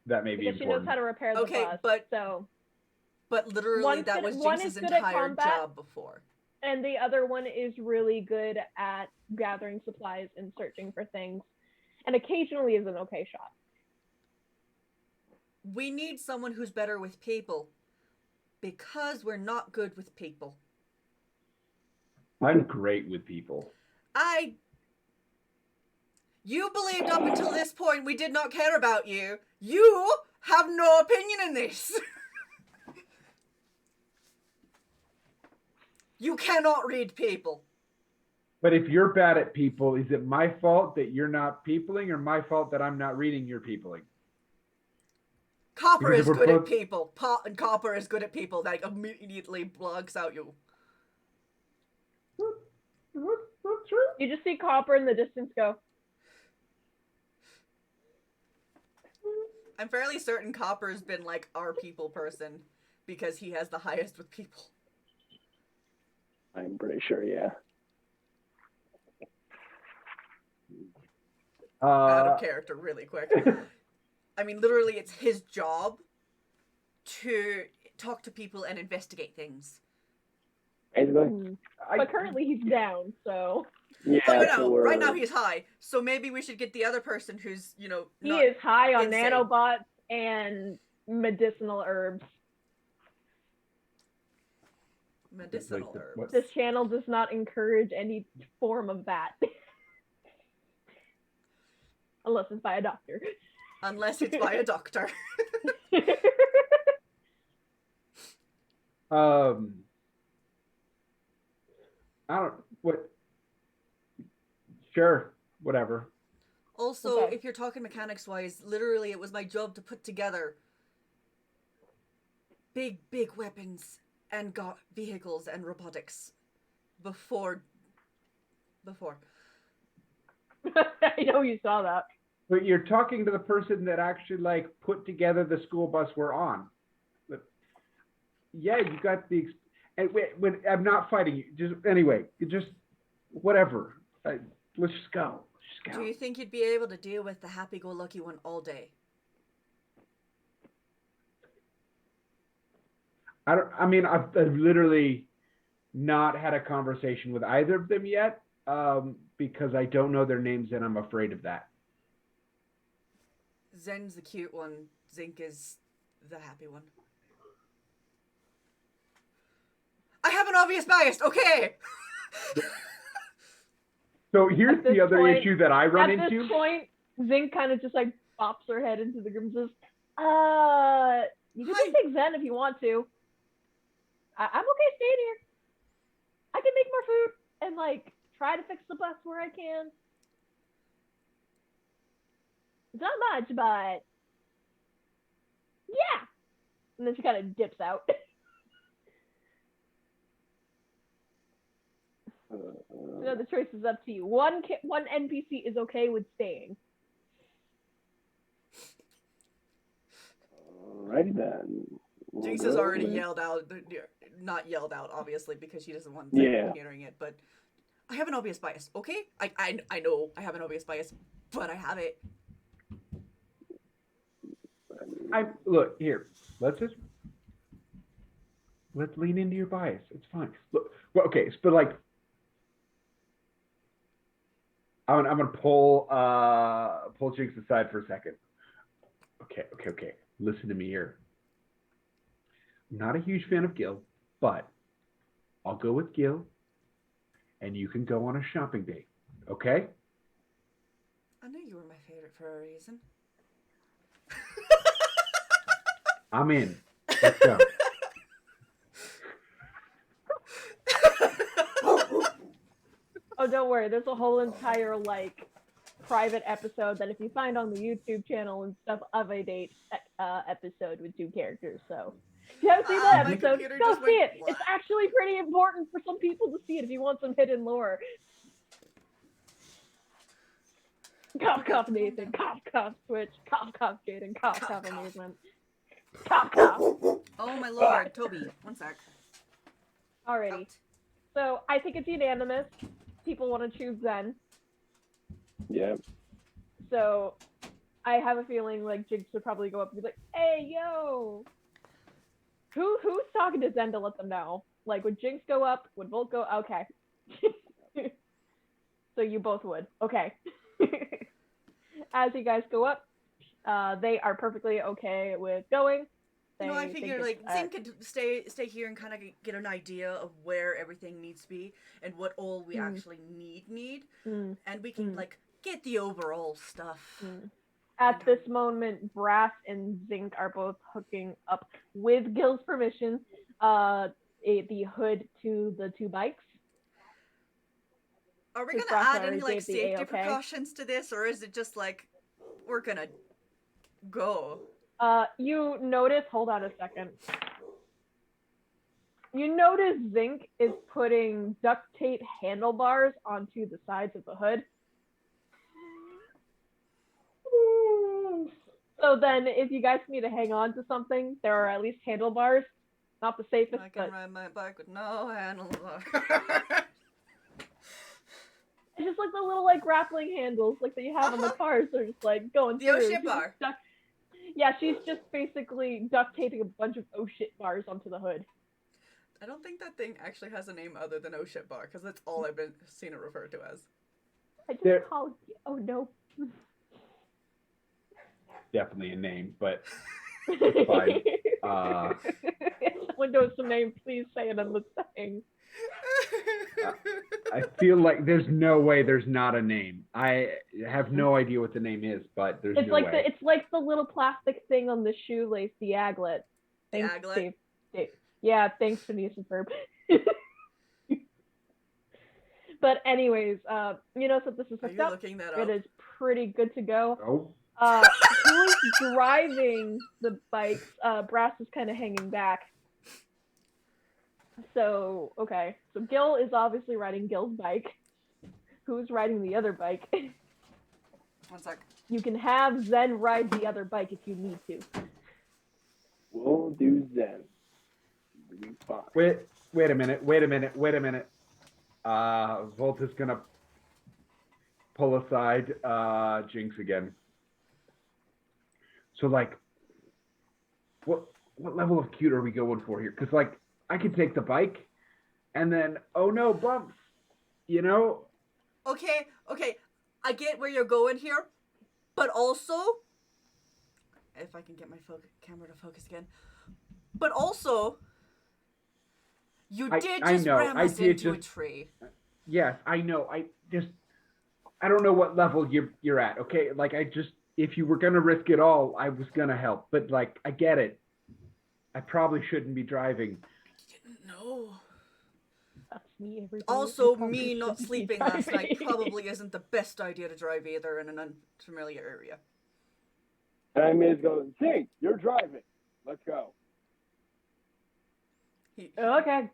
may be because important. she knows how to repair the bus. But literally that was Jinx's entire job before. And the other one is really good at gathering supplies and searching for things. And occasionally is an okay shot. We need someone who's better with people. Because we're not good with people. I'm great with people. You believed up until this point we did not care about you. You have no opinion in this. You cannot read people. But if you're bad at people, is it my fault that you're not peopling, or my fault that I'm not reading your peopling? Copper is good at people. And Copper is good at people. That immediately blocks out you. That's true. You just see Copper in the distance go. I'm fairly certain Copper's been like our people person because he has the highest with people. I'm pretty sure, yeah. Out of character really quick. I mean, literally, it's his job to talk to people and investigate things. Basically. But currently he's down, so... Yeah, right now he's high, so maybe we should get the other person who's, you know, he is high on insane. nanobots and medicinal herbs. Medicinal herbs. This channel does not encourage any form of that. Unless it's by a doctor. Unless it's by a doctor. I don't... What... Sure, whatever. Also, if you're talking mechanics-wise, literally it was my job to put together big weapons and got vehicles and robotics before. I know you saw that. But you're talking to the person that actually, like, put together the school bus we're on. But, yeah, you got the... And wait, I'm not fighting you. Just whatever. Let's just go. Do you think you'd be able to deal with the happy-go-lucky one all day? I've literally not had a conversation with either of them yet, because I don't know their names and I'm afraid of that. Zen's the cute one. Zinc is the happy one. I have an obvious bias, okay! So here's the other issue that I run into. At this point, Zinc kind of just like pops her head into the group and says, you can just take Zen if you want to. I'm okay staying here. I can make more food and like try to fix the bus where I can. It's not much, but yeah. And then she kind of dips out. So the choice is up to you. One NPC is okay with staying. Alrighty then. Jinx has already yelled out, not yelled out, obviously, because she doesn't want hearing it, but I have an obvious bias, okay? I know I have an obvious bias, but I have it. Look, here, let's just... let's lean into your bias. It's fine. Look, well, okay, but like, I'm gonna pull Jinx aside for a second. Okay. Listen to me here. I'm not a huge fan of Gil, but I'll go with Gil, and you can go on a shopping date. Okay? I knew you were my favorite for a reason. I'm in. Let's go. Oh, don't worry. There's a whole entire like private episode that if you find on the YouTube channel and stuff of a date episode with 2 characters. So if you haven't seen that My episode, computer go just see went it. black. It's actually pretty important for some people to see it if you want some hidden lore. Cough, cough, Nathan. Cough, cough, Switch. Cough, cough, Jaden. Cough, Cough, cough, cough. Amusement. Cough, cough. Oh my lord, Toby, one sec. Alrighty. So I think it's unanimous. People want to choose Zen. Yeah. So I have a feeling like Jinx would probably go up and be like, "Hey, yo, who's talking to Zen to let them know?" Like, would Jinx go up? Would Volt go? Okay. So you both would. Okay. As you guys go up, they are perfectly okay with going. You know, I They figure think like Zin could stay here and kind of get an idea of where everything needs to be and what all we actually need, Mm, and we can like get the overall stuff. mm. At this moment, Brass and Zinc are both hooking up with Gil's permission, the hood to the 2 bikes. Are we Because gonna Brass add any already like gave the safety A-okay. precautions to this, or is it just like we're gonna go? You notice, hold on a second. You notice Zinc is putting duct tape handlebars onto the sides of the hood. So then if you guys need to hang on to something, there are at least handlebars. Not the safest, I can but ride my bike with no handlebars. it's just like the little like grappling handles like that you have on the cars. They're just like going The through. oh shit She's just bar. Yeah, she's just basically duct taping a bunch of oh shit bars onto the hood. I don't think that thing actually has a name other than oh shit bar, because that's all I've been seen it referred to as. I just There- call it, oh no. Definitely a name, but Fine. Uh, if someone knows the name, please say it on the thing. I feel like there's no way there's not a name. I have no idea what the name is, but there's It's no like way. it's like the little plastic thing on the shoelace, the aglet. The Thanks, aglet? Dave. Yeah, thanks, Phineas and Ferb. But anyways, you know, so this is Are hooked you up. looking that It up? is pretty good to go. Oh, Who's driving the bikes? Brass is kind of hanging back. So, okay. So Gil is obviously riding Gil's bike. Who's riding the other bike? One sec. You can have Zen ride the other bike if you need to. We'll do Zen. It'll be fine. wait a minute. Volt is gonna pull aside Jinx again. So like, what level of cute are we going for here? Because like, I could take the bike, and then oh no, bumps. You know? Okay, I get where you're going here, but also, if I can get my camera to focus again, but also, you did I just know, ram I us did into a just- tree. Yes, I know. I don't know what level you're at. Okay, like if you were gonna risk it all, I was gonna help. But like, I get it. I probably shouldn't be driving. No. That's me every day. Also, I probably me not shouldn't be sleeping last night driving. probably isn't the best idea to drive either in an unfamiliar area. And I may go, Zink, you're driving. Let's go. Okay.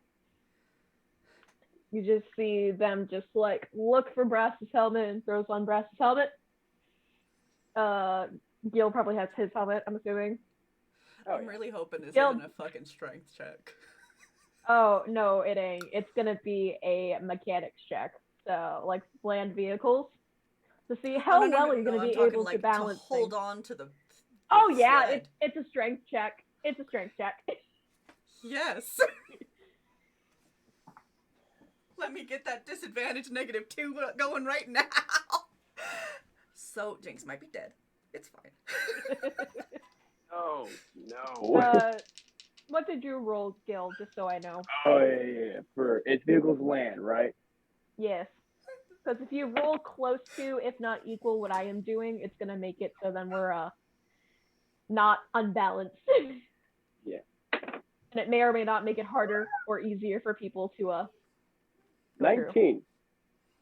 You just see them just like look for Brass's helmet and throws on Brass's helmet. Gil probably has his helmet, I'm assuming. Oh, I'm yeah. really hoping this Gil- isn't a fucking strength check. Oh, no, it ain't. It's gonna be a mechanics check. So, like land vehicles. To see how Oh, no, well are you gonna I'm be talking, able like, to balance hold things. on to the Oh yeah, sled. it's a strength check. It's a strength check. Yes. Let me get that disadvantage -2 going right now. So, Jinx might be dead. It's fine. No, no. What did you roll, Gil? Just so I know. Oh yeah. For its vehicles land, right? Yes. Because if you roll close to, if not equal, what I am doing, it's gonna make it so then we're not unbalanced. Yeah. And it may or may not make it harder or easier for people to go through. 19.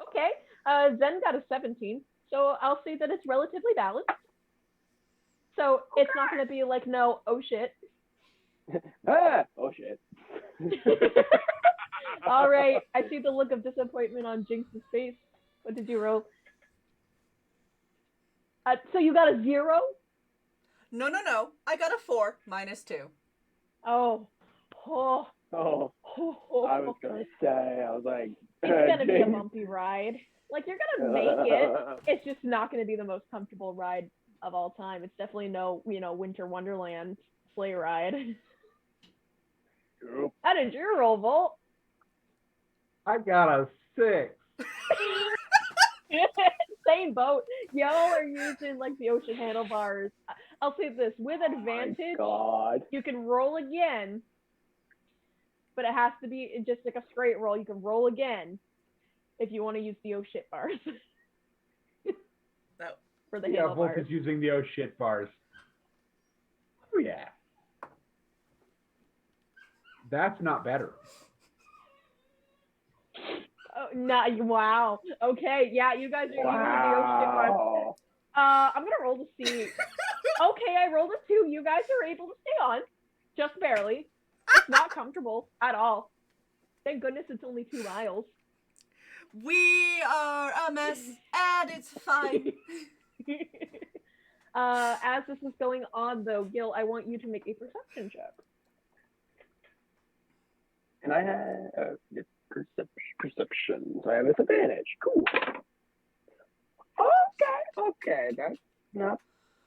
Okay. Zen got a 17, so I'll say that it's relatively balanced. So it's not gonna be like no, oh shit. Ah! Oh shit. All right. I see the look of disappointment on Jinx's face. What did you roll? So you got a 0? No. I got a 4 -2. Oh. Oh. Oh, Oh. I was gonna say, I was like, It's gonna be a Jinx. bumpy ride. Like, you're gonna make it. It's just not gonna be the most comfortable ride of all time. It's definitely no, Winter Wonderland sleigh ride. Nope. How did you roll, Volt? I got a 6. Same boat. Y'all are using like the ocean handlebars. I'll say this, with advantage, God. you can roll again, but it has to be just like a straight roll. You can roll again if you want to use the oh shit bars. No. For the Yeah, Volk handlebars. is using the oh shit bars. Oh yeah. That's not better. Oh, wow. Okay, yeah, you guys are using the oh shit bars. Wow. I'm gonna roll to see. Okay, I rolled a 2. You guys are able to stay on, just barely. It's not comfortable at all. Thank goodness it's only 2 miles. We are a mess, and it's fine. As this is going on, though, Gil, I want you to make a perception check. And I have perception. So I have disadvantage. Cool. Okay. That's not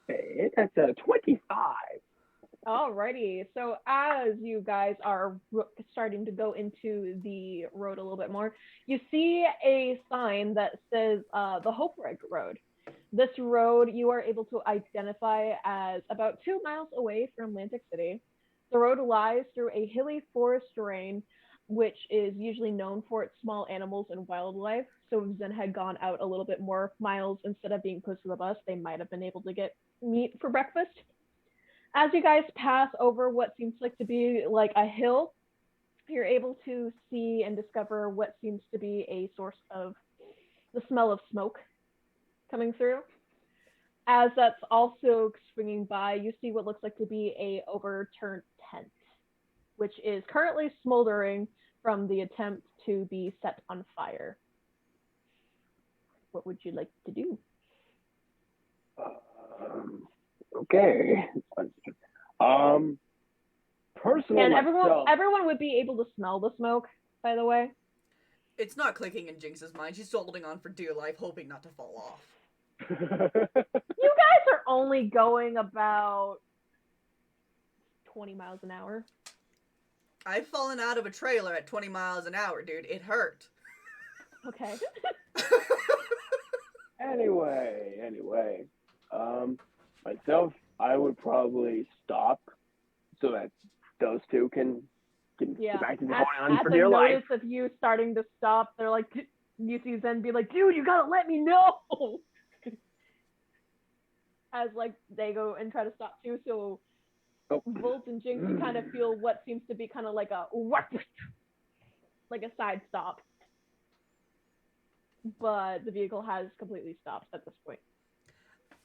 bad. That's a 25. Alrighty, so as you guys are starting to go into the road a little bit more, you see a sign that says the Hoperig Road. This road you are able to identify as about 2 miles away from Atlantic City. The road lies through a hilly forest terrain, which is usually known for its small animals and wildlife. So if Zen had gone out a little bit more miles instead of being close to the bus, they might have been able to get meat for breakfast. As you guys pass over what seems like to be like a hill, you're able to see and discover what seems to be a source of the smell of smoke coming through. As that's also swinging by, you see what looks like to be a overturned tent, which is currently smoldering from the attempt to be set on fire. What would you like to do? Okay. Personally, And myself, everyone would be able to smell the smoke, by the way. It's not clicking in Jinx's mind. She's still holding on for dear life, hoping not to fall off. You guys are only going about 20 miles an hour. I've fallen out of a trailer at 20 miles an hour, dude. It hurt. Okay. Anyway, myself, I would probably stop so that those two can Yeah. get back to As holding on for dear a life. notice of you starting to stop, they're like, you see Zen be like, dude, you gotta let me know. As like they go and try to stop too, so Volt and Jinx, you kind of feel what seems to be kind of like a side stop. But the vehicle has completely stopped at this point.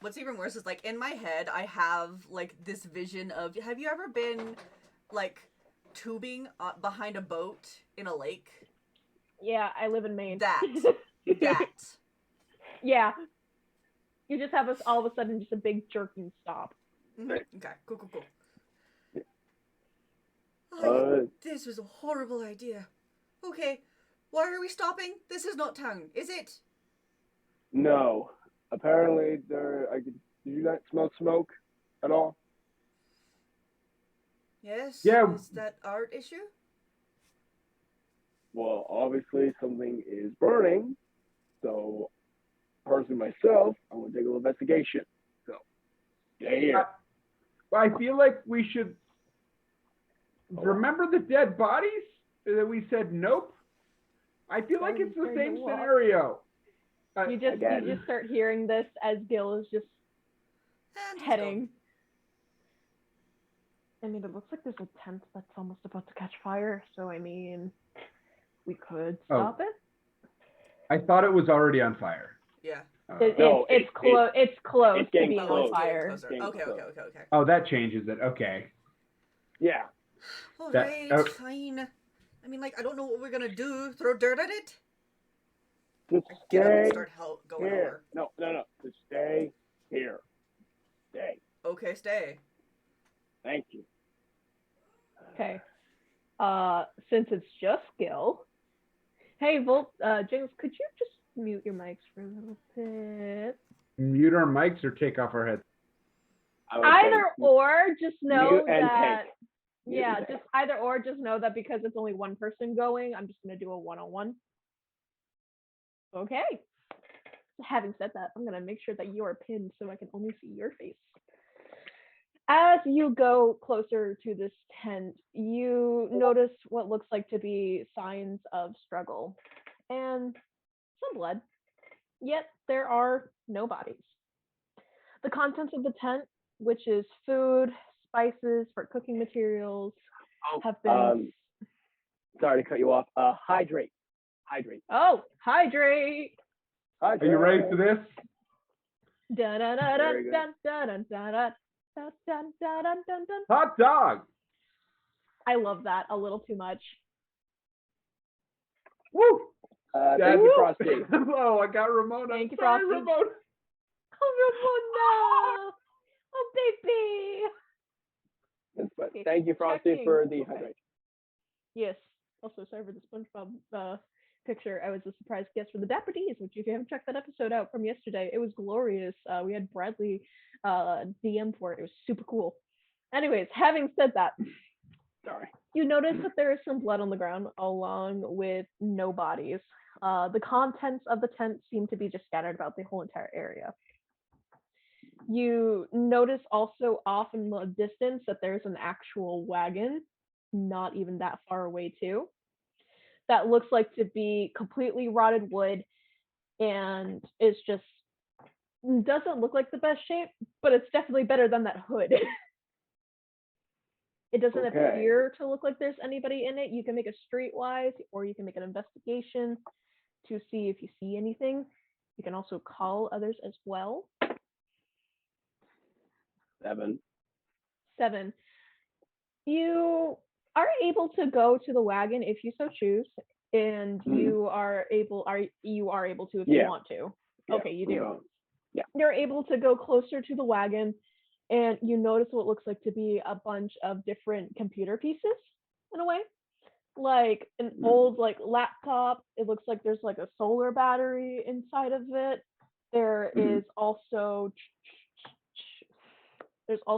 What's even worse is, like, in my head, I have, like, this vision of, have you ever been, like, tubing behind a boat in a lake? Yeah, I live in Maine. That. Yeah. You just have all of a sudden just a big jerking stop. Okay, cool. This was a horrible idea. Okay, why are we stopping? This is not town, is it? No. Apparently, did you not smell smoke at all? Yes? Yeah. Is that art issue? Well, obviously something is burning, so personally myself, I want to take a little investigation. So, stay here. I feel like we should remember the dead bodies that we said nope. I feel like it's the Starting same to walk. scenario. You just Again. start hearing this as Gil is just And he's heading. I mean, it looks like there's a tent that's almost about to catch fire, so I mean, we could stop it. I thought it was already on fire. Yeah. It's close it's to getting being Oh, on it's getting fire. closer. Getting Okay, close. okay. Oh, that changes it. Okay. Yeah. Alright, fine. I mean, like, I don't know what we're gonna do. Throw dirt at it? Just Get up and stay start going here. over. No. Just stay here. Stay. Okay, stay. Thank you. Okay. Since it's just Gil. Hey, Volt, James, could you just mute your mics for a little bit? Mute our mics or take off our heads. I would Either say or, just know mute and that. take. Mute Yeah, and take. just either or, just know that because it's only one person going, I'm just gonna do a one-on-one. Okay. Having said that, I'm gonna make sure that you are pinned so I can only see your face. As you go closer to this tent, you notice what looks like to be signs of struggle and some blood. Yet there are no bodies. The contents of the tent, which is food, spices for cooking materials, have been. Sorry to cut you off. Hydrate. Oh, hydrate! Are you ready for this? Dun dun dun Very dun good. dun dun dun dun dun dun dun dun dun dun. Hot dog. I love that a little too much. Woo! Thank you, Frosty. Oh, I got Ramona. Thank you, Sorry, Frosty. Ramona. Oh, Ramona! Oh, baby! Okay, Thank you, Frosty, checking. for the Okay. hydrate. Yes. Also, sorry for the SpongeBob picture. I was a surprise guest for the Dapper D's, which if you haven't checked that episode out from yesterday, it was glorious. We had Bradley DM for it. It was super cool. Anyways, having said that, Sorry. you notice that there is some blood on the ground along with no bodies. The contents of the tent seem to be just scattered about the whole entire area. You notice also off in the distance that there's an actual wagon, not even that far away too, that looks like to be completely rotted wood and is just doesn't look like the best shape, but it's definitely better than that hood. It doesn't Okay. appear to look like there's anybody in it. You can make a streetwise, or you can make an investigation to see if you see anything. You can also call others as well. 7. 7. You are able to go to the wagon if you so choose, and you are able to if you want to. Yeah, Okay, you do. Yeah. You're able to go closer to the wagon, and you notice what looks like to be a bunch of different computer pieces in a way, like an old laptop. It looks like there's like a solar battery inside of it. There is also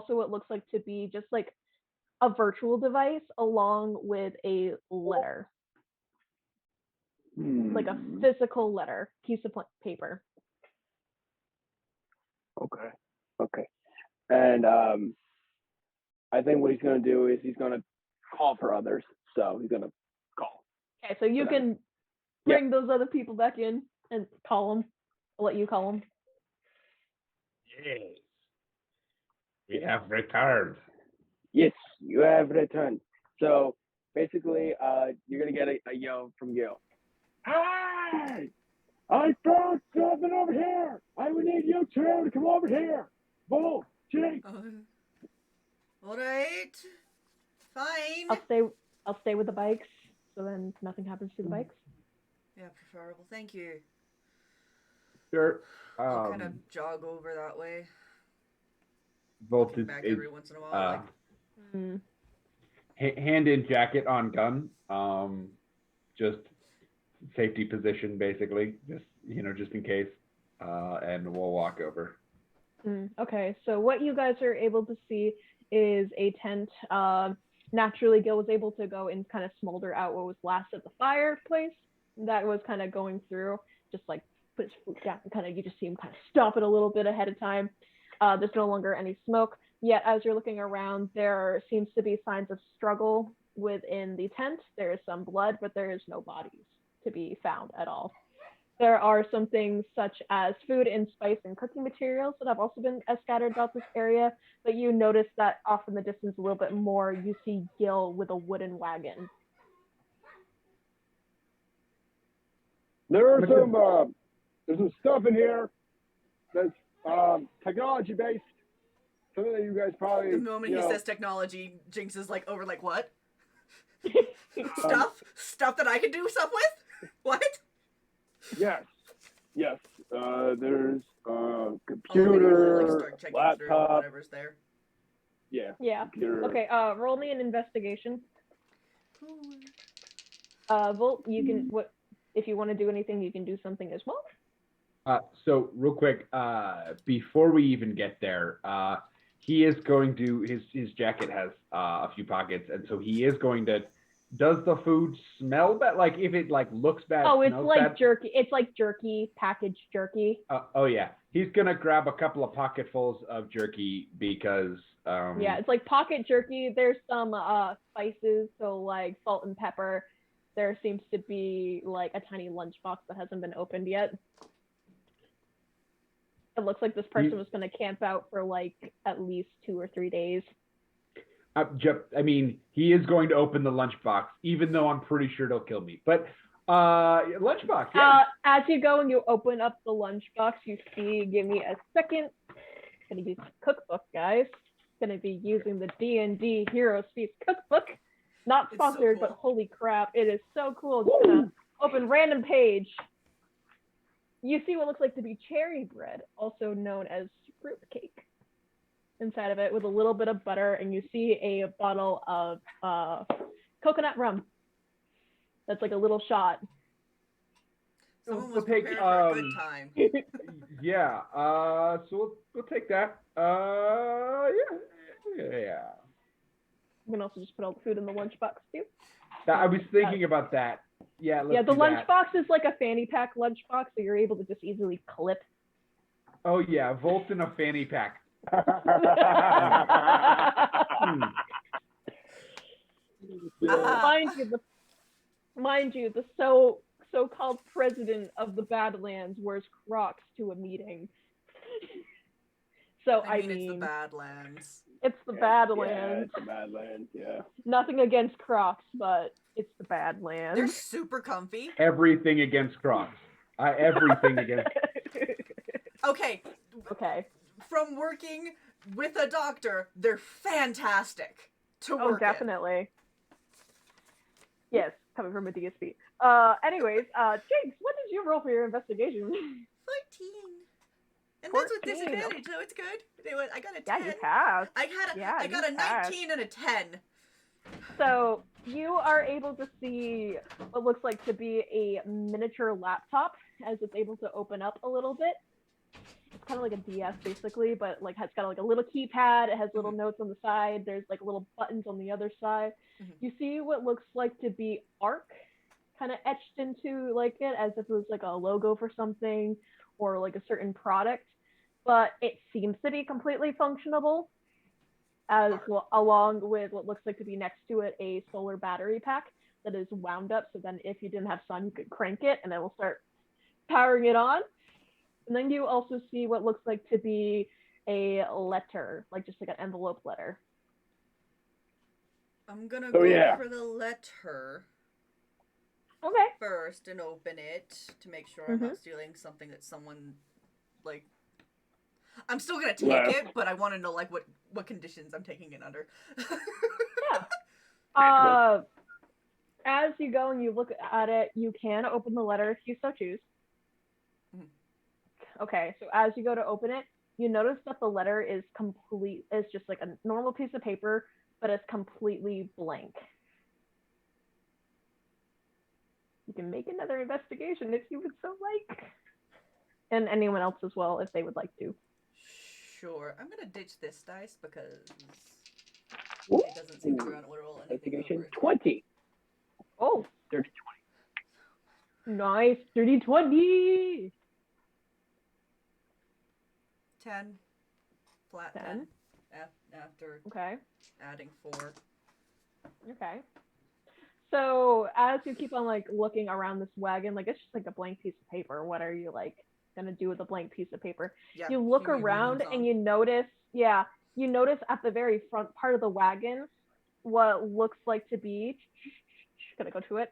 what looks like to be just like a virtual device along with a letter, like a physical letter, piece of paper. Okay. And I think what he's going to do is he's going to call for others. So he's going to call. Okay, so you can bring those other people back in and call them. I'll let you call them. Yes. We have returned. Yes, you have returned. So basically, you're going to get a yell from Gil. Hey! I found something over here! I would need you two to come over here! Bull, Jake! Alright. Fine. I'll stay with the bikes, so then nothing happens to the bikes. Yeah, preferable. Thank you. Sure. I'll kind of jog over that way. Volt Looking is, back every once in a while. hand in jacket on gun. Just safety position, basically. Just in case. And we'll walk over. Okay, so what you guys are able to see is a tent. Naturally, Gil was able to go and kind of smolder out what was last at the fireplace that was kind of going through, just like put his foot down and kind of, you just see him kind of stop it a little bit ahead of time. There's no longer any smoke. Yet, as you're looking around, there seems to be signs of struggle within the tent. There is some blood, but there is no bodies to be found at all. There are some things such as food and spice and cooking materials that have also been scattered about this area, but you notice that off in the distance a little bit more, you see Gil with a wooden wagon. There's some stuff in here that's technology based. Something that you guys probably. The moment he says technology, Jinx is like over like what? Stuff that I can do stuff with? What? Yes. There's computer, laptop, whatever's there. Yeah. Computer. Okay, roll me an investigation. Volt, you can, if you want to do anything, you can do something as well. So real quick, before we even get there, he is going to, his jacket has a few pockets, and so he is going to, does the food smell bad? Like if it like looks bad, Oh, it's smells like bad? jerky. It's like jerky, packaged jerky. Oh yeah, he's gonna grab a couple of pocketfuls of jerky because Yeah, it's like pocket jerky. There's some spices, so like salt and pepper. There seems to be like a tiny lunchbox that hasn't been opened yet. It looks like this person was going to camp out for like at least 2 or 3 days. I mean, he is going to open the lunchbox, even though I'm pretty sure it'll kill me. But lunchbox, yeah. As you go and you open up the lunchbox, you see, give me a second. I'm going to use the cookbook, guys. Going to be using the D&D Heroes Feast cookbook. Not sponsored, so cool. but holy crap, it is so cool. Just going to open random page. You see what looks like to be cherry bread, also known as fruit cake, inside of it with a little bit of butter, and you see a bottle of coconut rum. That's like a little shot. Someone We'll was take, prepared for a good time. Yeah, so we'll take that. Yeah. You can also just put all the food in the lunchbox too. I was thinking about that. Yeah, let's Yeah, the do that. lunchbox is like a fanny pack lunchbox, so you're able to just easily clip. Oh yeah, Volt in a fanny pack. Mind you, the so-called president of the Badlands wears Crocs to a meeting. So I mean, it's the Badlands. It's the Badlands. Yeah, it's the Badlands, yeah. Nothing against Crocs, but it's the Badlands. They're super comfy. Everything against Crocs. Everything against. Okay. From working with a doctor, they're fantastic to work in. Definitely. Yes, coming from a DSP. Anyways, Jinx, what did you roll for your investigation? 14. And that's with disadvantage, so it's good. I got a 10. Yeah, you have. I got a 19 and a 10. So you are able to see what looks like to be a miniature laptop as it's able to open up a little bit. It's kind of like a DS basically, but like it's got like a little keypad. It has little notes on the side. There's like little buttons on the other side. You see what looks like to be ARC kind of etched into like it as if it was like a logo for something or like a certain product, but it seems to be completely functionable, as well, along with what looks like to be next to it a solar battery pack that is wound up, so then if you didn't have sun, you could crank it and it will start powering it on. And then you also see what looks like to be a letter, like just like an envelope letter. I'm gonna go for the letter first and open it to make sure I'm not stealing something that someone, like... I'm still gonna take it, but I want to know like what conditions I'm taking it under. As you go and you look at it, you can open the letter if you so choose. Okay, so as you go to open it, you notice that the letter is just like a normal piece of paper, but it's completely blank. You can make another investigation if you would so like. And anyone else as well, if they would like to. Sure. I'm gonna ditch this dice because It doesn't seem to roll anything Investigation over it. 20. Oh, Dirty nice. Dirty 20. 10. Flat 10. 10. After Okay. adding 4. Okay. So as you keep on like looking around this wagon, like it's just like a blank piece of paper. What are you like gonna do with a blank piece of paper? Yeah, You look Huey around moves on. and you notice at the very front part of the wagon what looks like to be gonna go to it.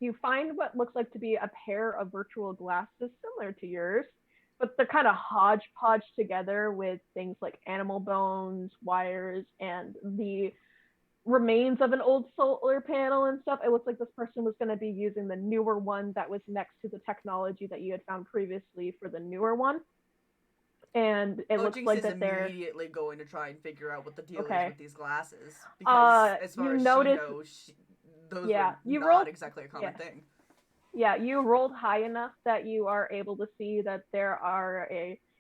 You find what looks like to be a pair of virtual glasses similar to yours, but they're kind of hodgepodge together with things like animal bones, wires, and the remains of an old solar panel and stuff. It looks like this person was going to be using the newer one that was next to the technology that you had found previously for the newer one. And it looks Jinx like is that they're immediately going to try and figure out what the deal Okay. is with these glasses. Because as you far as notice- she knows, those Yeah, are you not rolled- exactly a common thing. Yeah, you rolled high enough that you are able to see that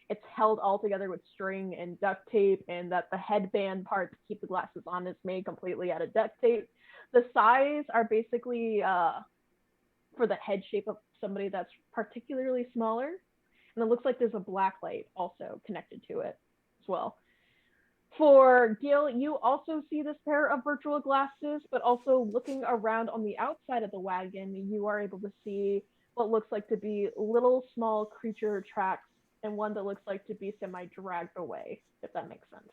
it's held all together with string and duct tape, and that the headband part to keep the glasses on is made completely out of duct tape. The size are basically for the head shape of somebody that's particularly smaller, and it looks like there's a black light also connected to it as well. For Gil, you also see this pair of virtual glasses, but also looking around on the outside of the wagon, you are able to see what looks like to be little small creature tracks and one that looks like to be semi-dragged away, if that makes sense.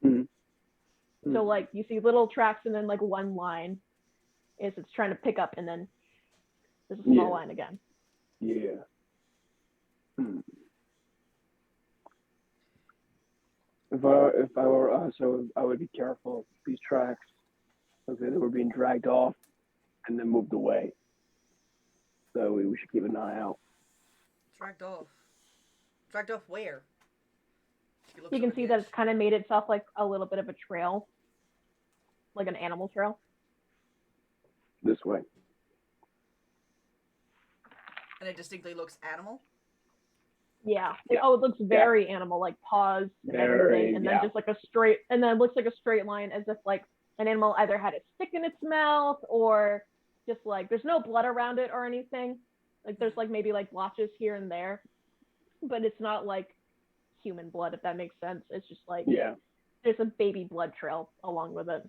Mm-hmm. So like you see little tracks and then like one line is it's trying to pick up, and then there's a small line again. Yeah. If I were us, I would be careful of these tracks. Okay, they were being dragged off and then moved away. So we should keep an eye out. Dragged off. Dragged off where? You can see that it's kind of made itself like a little bit of a trail, like an animal trail. This way. And it distinctly looks animal? Yeah. Yeah. It looks very animal, like paws and everything, and then just like and then it looks like a straight line as if like an animal either had a stick in its mouth or just like there's no blood around it or anything. Like there's like maybe like blotches here and there, but it's not like human blood, if that makes sense. It's just like there's a baby blood trail along with it.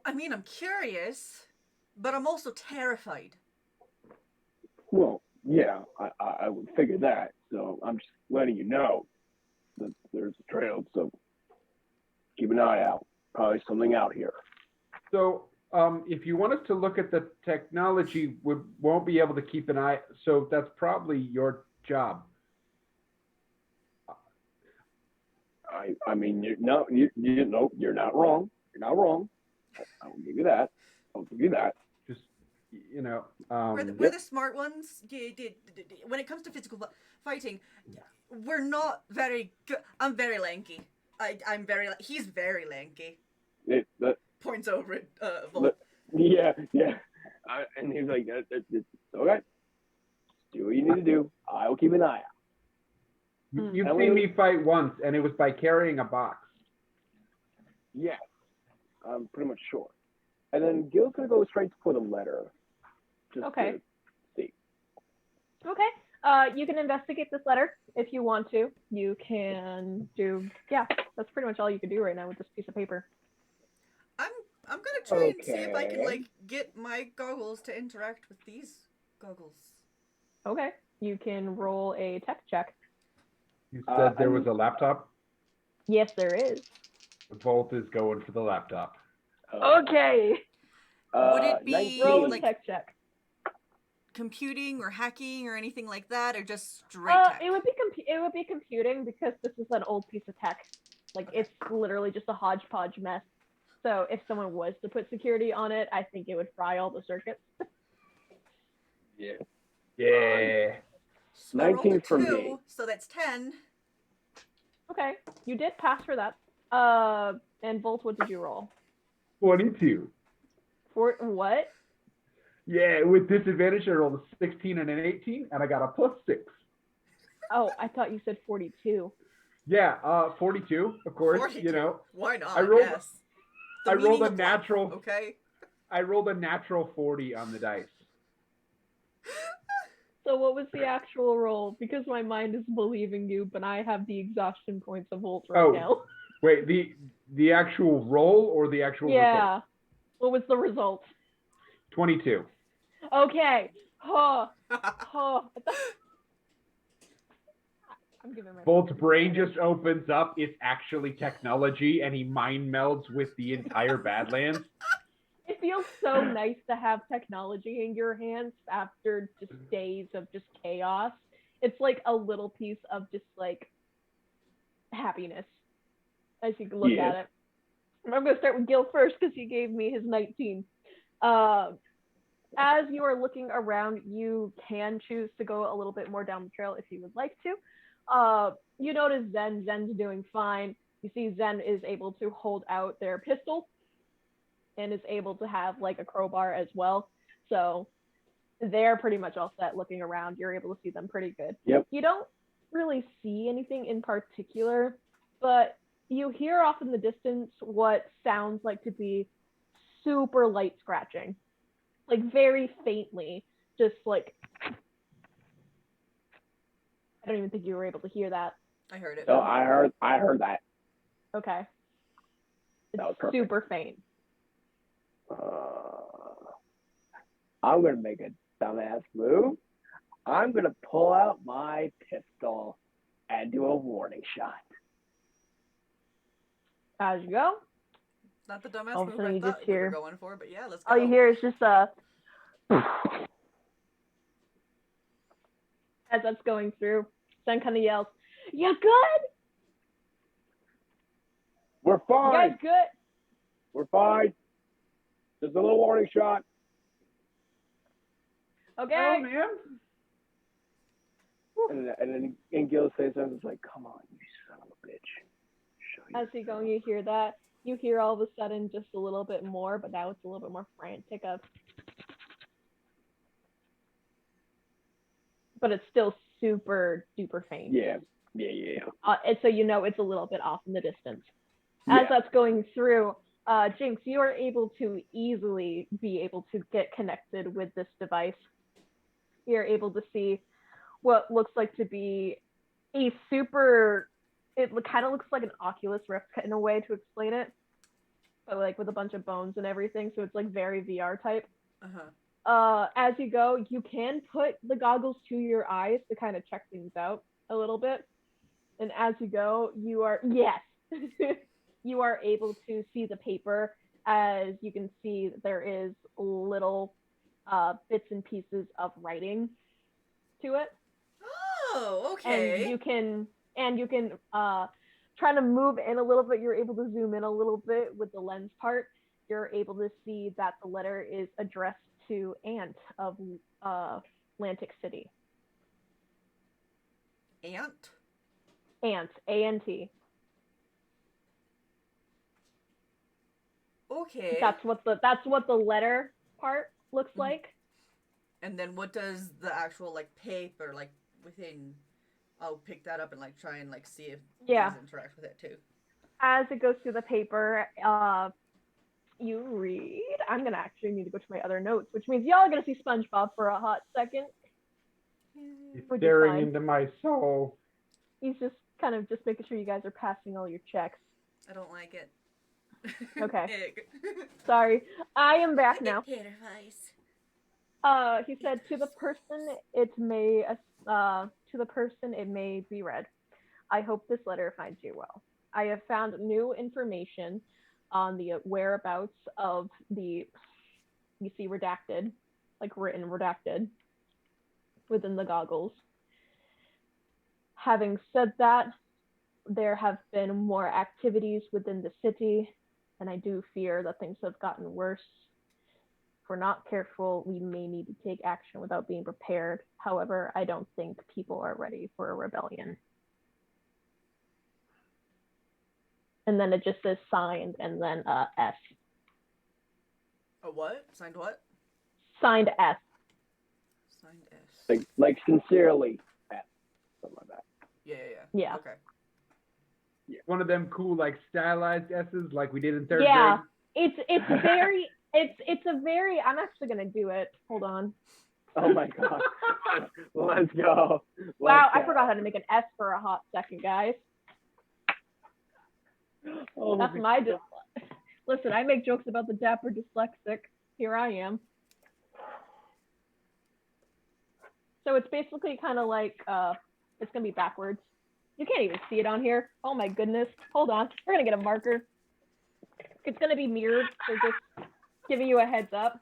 I mean, I'm curious, but I'm also terrified. Well, yeah, I would figure that. So I'm just letting you know that there's a trail. So keep an eye out. Probably something out here. So if you want us to look at the technology, we won't be able to keep an eye. So that's probably your job. I mean, you're not wrong. You're not wrong. I will give you that. Just, you know. We're the smart ones. When it comes to physical fighting, we're not very good. I'm very lanky. He's very lanky. Points over at Volt. Yeah. And he's like, it's okay. Do what you need to do. I will keep an eye out. You've seen me fight once, and it was by carrying a box. Yes, I'm pretty much sure. And then Gil's gonna go straight for the letter. Just to see. Okay. You can investigate this letter if you want to. You can do, that's pretty much all you can do right now with this piece of paper. I'm gonna try and see if I can like get my goggles to interact with these goggles. Okay. You can roll a tech check. You said there was a laptop? Yes, there is. Volt is going for the laptop. Okay. Would it be Roll a like tech check. computing or hacking or anything like that, or just straight tech? It would be computing because this is an old piece of tech. Like it's literally just a hodgepodge mess. So if someone was to put security on it, I think it would fry all the circuits. Yeah. So I rolled a 19 for 2, me. so that's 10. Okay, you did pass for that. And Volt, what did you roll? 22. For what? Yeah, with disadvantage, I rolled a 16 and an 18, and I got a +6. Oh, I thought you said 42. Yeah, 42, of course. 42. You know, Why not? I rolled- Yes. The I rolled meaning a of life, natural- Okay. I rolled a natural 40 on the dice. So what was the actual roll? Because my mind is believing you, but I have the exhaustion points of Volt right Oh. now. Wait, the actual roll or the actual result? Yeah. What was the result? 22. Okay. Huh. I'm giving myself Bolt's a brain minute. just opens up. It's actually technology, and he mind melds with the entire Badlands. It feels so nice to have technology in your hands after just days of just chaos. It's like a little piece of just like happiness as you look Yeah. at it. I'm going to start with Gil first because he gave me his 19. As you are looking around, you can choose to go a little bit more down the trail if you would like to. You notice Zen. Zen's doing fine. You see Zen is able to hold out their pistol and is able to have like a crowbar as well. So they're pretty much all set looking around. You're able to see them pretty good. Yep. You don't really see anything in particular, but you hear off in the distance what sounds like to be super light scratching. Like very faintly, just like, I don't even think you were able to hear that. I heard it. So I heard that. Okay. It's That was perfect. super faint. I'm gonna make a dumbass move. I'm gonna pull out my pistol and do a warning shot. As you go, Not the dumbass All of a move sudden I you thought just we were hear- going for, but yeah, let's go. all you hear is just as that's going through, Zen kind of yells, "You good? We're You fine. guys good?" We're fine. Just a little warning shot. Okay. Oh, man. And then Gil says something it's like, "Come on, you son of a bitch." Show As you go, you hear that. You hear all of a sudden just a little bit more, but now it's a little bit more frantic of. But it's still super duper faint. Yeah. And so you know it's a little bit off in the distance. As Yeah. that's going through, Jinx, you are able to easily be able to get connected with this device. You're able to see what looks like to be a super, it kind of looks like an Oculus Rift in a way to explain it, but like with a bunch of bones and everything, so it's like very VR type. Uh-huh. As you go, you can put the goggles to your eyes to kind of check things out a little bit. And as you go, you are, yes, you are able to see the paper. As you can see, there is little bits and pieces of writing to it. Oh, okay. And you can try to move in a little bit. You're able to zoom in a little bit with the lens part. You're able to see that the letter is addressed to Ant of Atlantic City. Ant? Ant, A-N-T. Okay. That's what the letter part looks like. And then what does the actual like paper like within? I'll pick that up and like try and like see if Yeah. these interact with it too. As it goes through the paper, you read. I'm gonna actually need to go to my other notes, which means y'all are gonna see SpongeBob for a hot second. He's Which is staring fine. into my soul. He's just kind of just making sure you guys are passing all your checks. I don't like it. Okay. Sorry, I am back now. Interface. He said to the person it may be read. I hope this letter finds you well. I have found new information on the whereabouts of the, you see redacted, like written redacted within the goggles. Having said that, there have been more activities within the city, and I do fear that things have gotten worse. If we're not careful, we may need to take action without being prepared. However, I don't think people are ready for a rebellion. And then it just says signed and then S. A what? Signed what? Signed S. Signed S. Like sincerely. something like that. Yeah. Yeah. Okay. One of them cool, like, stylized S's like we did in third Yeah. grade. It's very it's a very. I'm actually gonna do it. Hold on. Oh my god. Let's go. Wow, Let's I go. forgot how to make an S for a hot second, guys. Oh That's my my Listen, I make jokes about the dapper dyslexic. Here I am. So it's basically kind of like it's gonna be backwards. You can't even see it on here. Oh my goodness. Hold on. We're gonna get a marker. It's gonna be mirrored, so just giving you a heads up.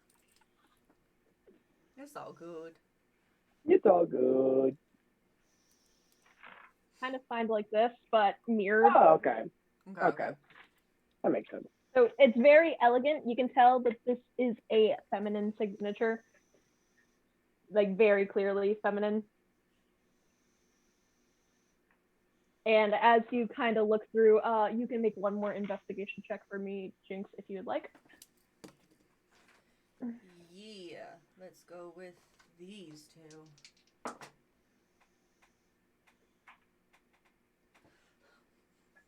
It's all good. It's all good. Kind of find like this, but mirrored. Oh, okay. Okay. That makes sense. So it's very elegant. You can tell that this is a feminine signature. Like very clearly feminine. And as you kind of look through, you can make one more investigation check for me, Jinx, if you would like. Yeah. Let's go with these two.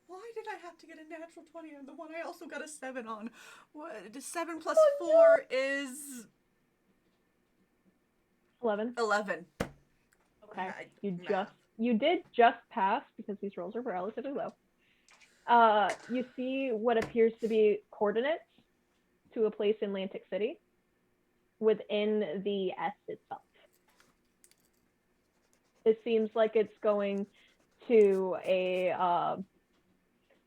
Why did I have to get a natural 20 on the one I also got a 7 on? What? 7 plus 4 is 11. 11. Okay. I- You did just pass because these rolls are relatively low. You see what appears to be coordinates to a place in Atlantic City within the S itself. It seems like it's going to a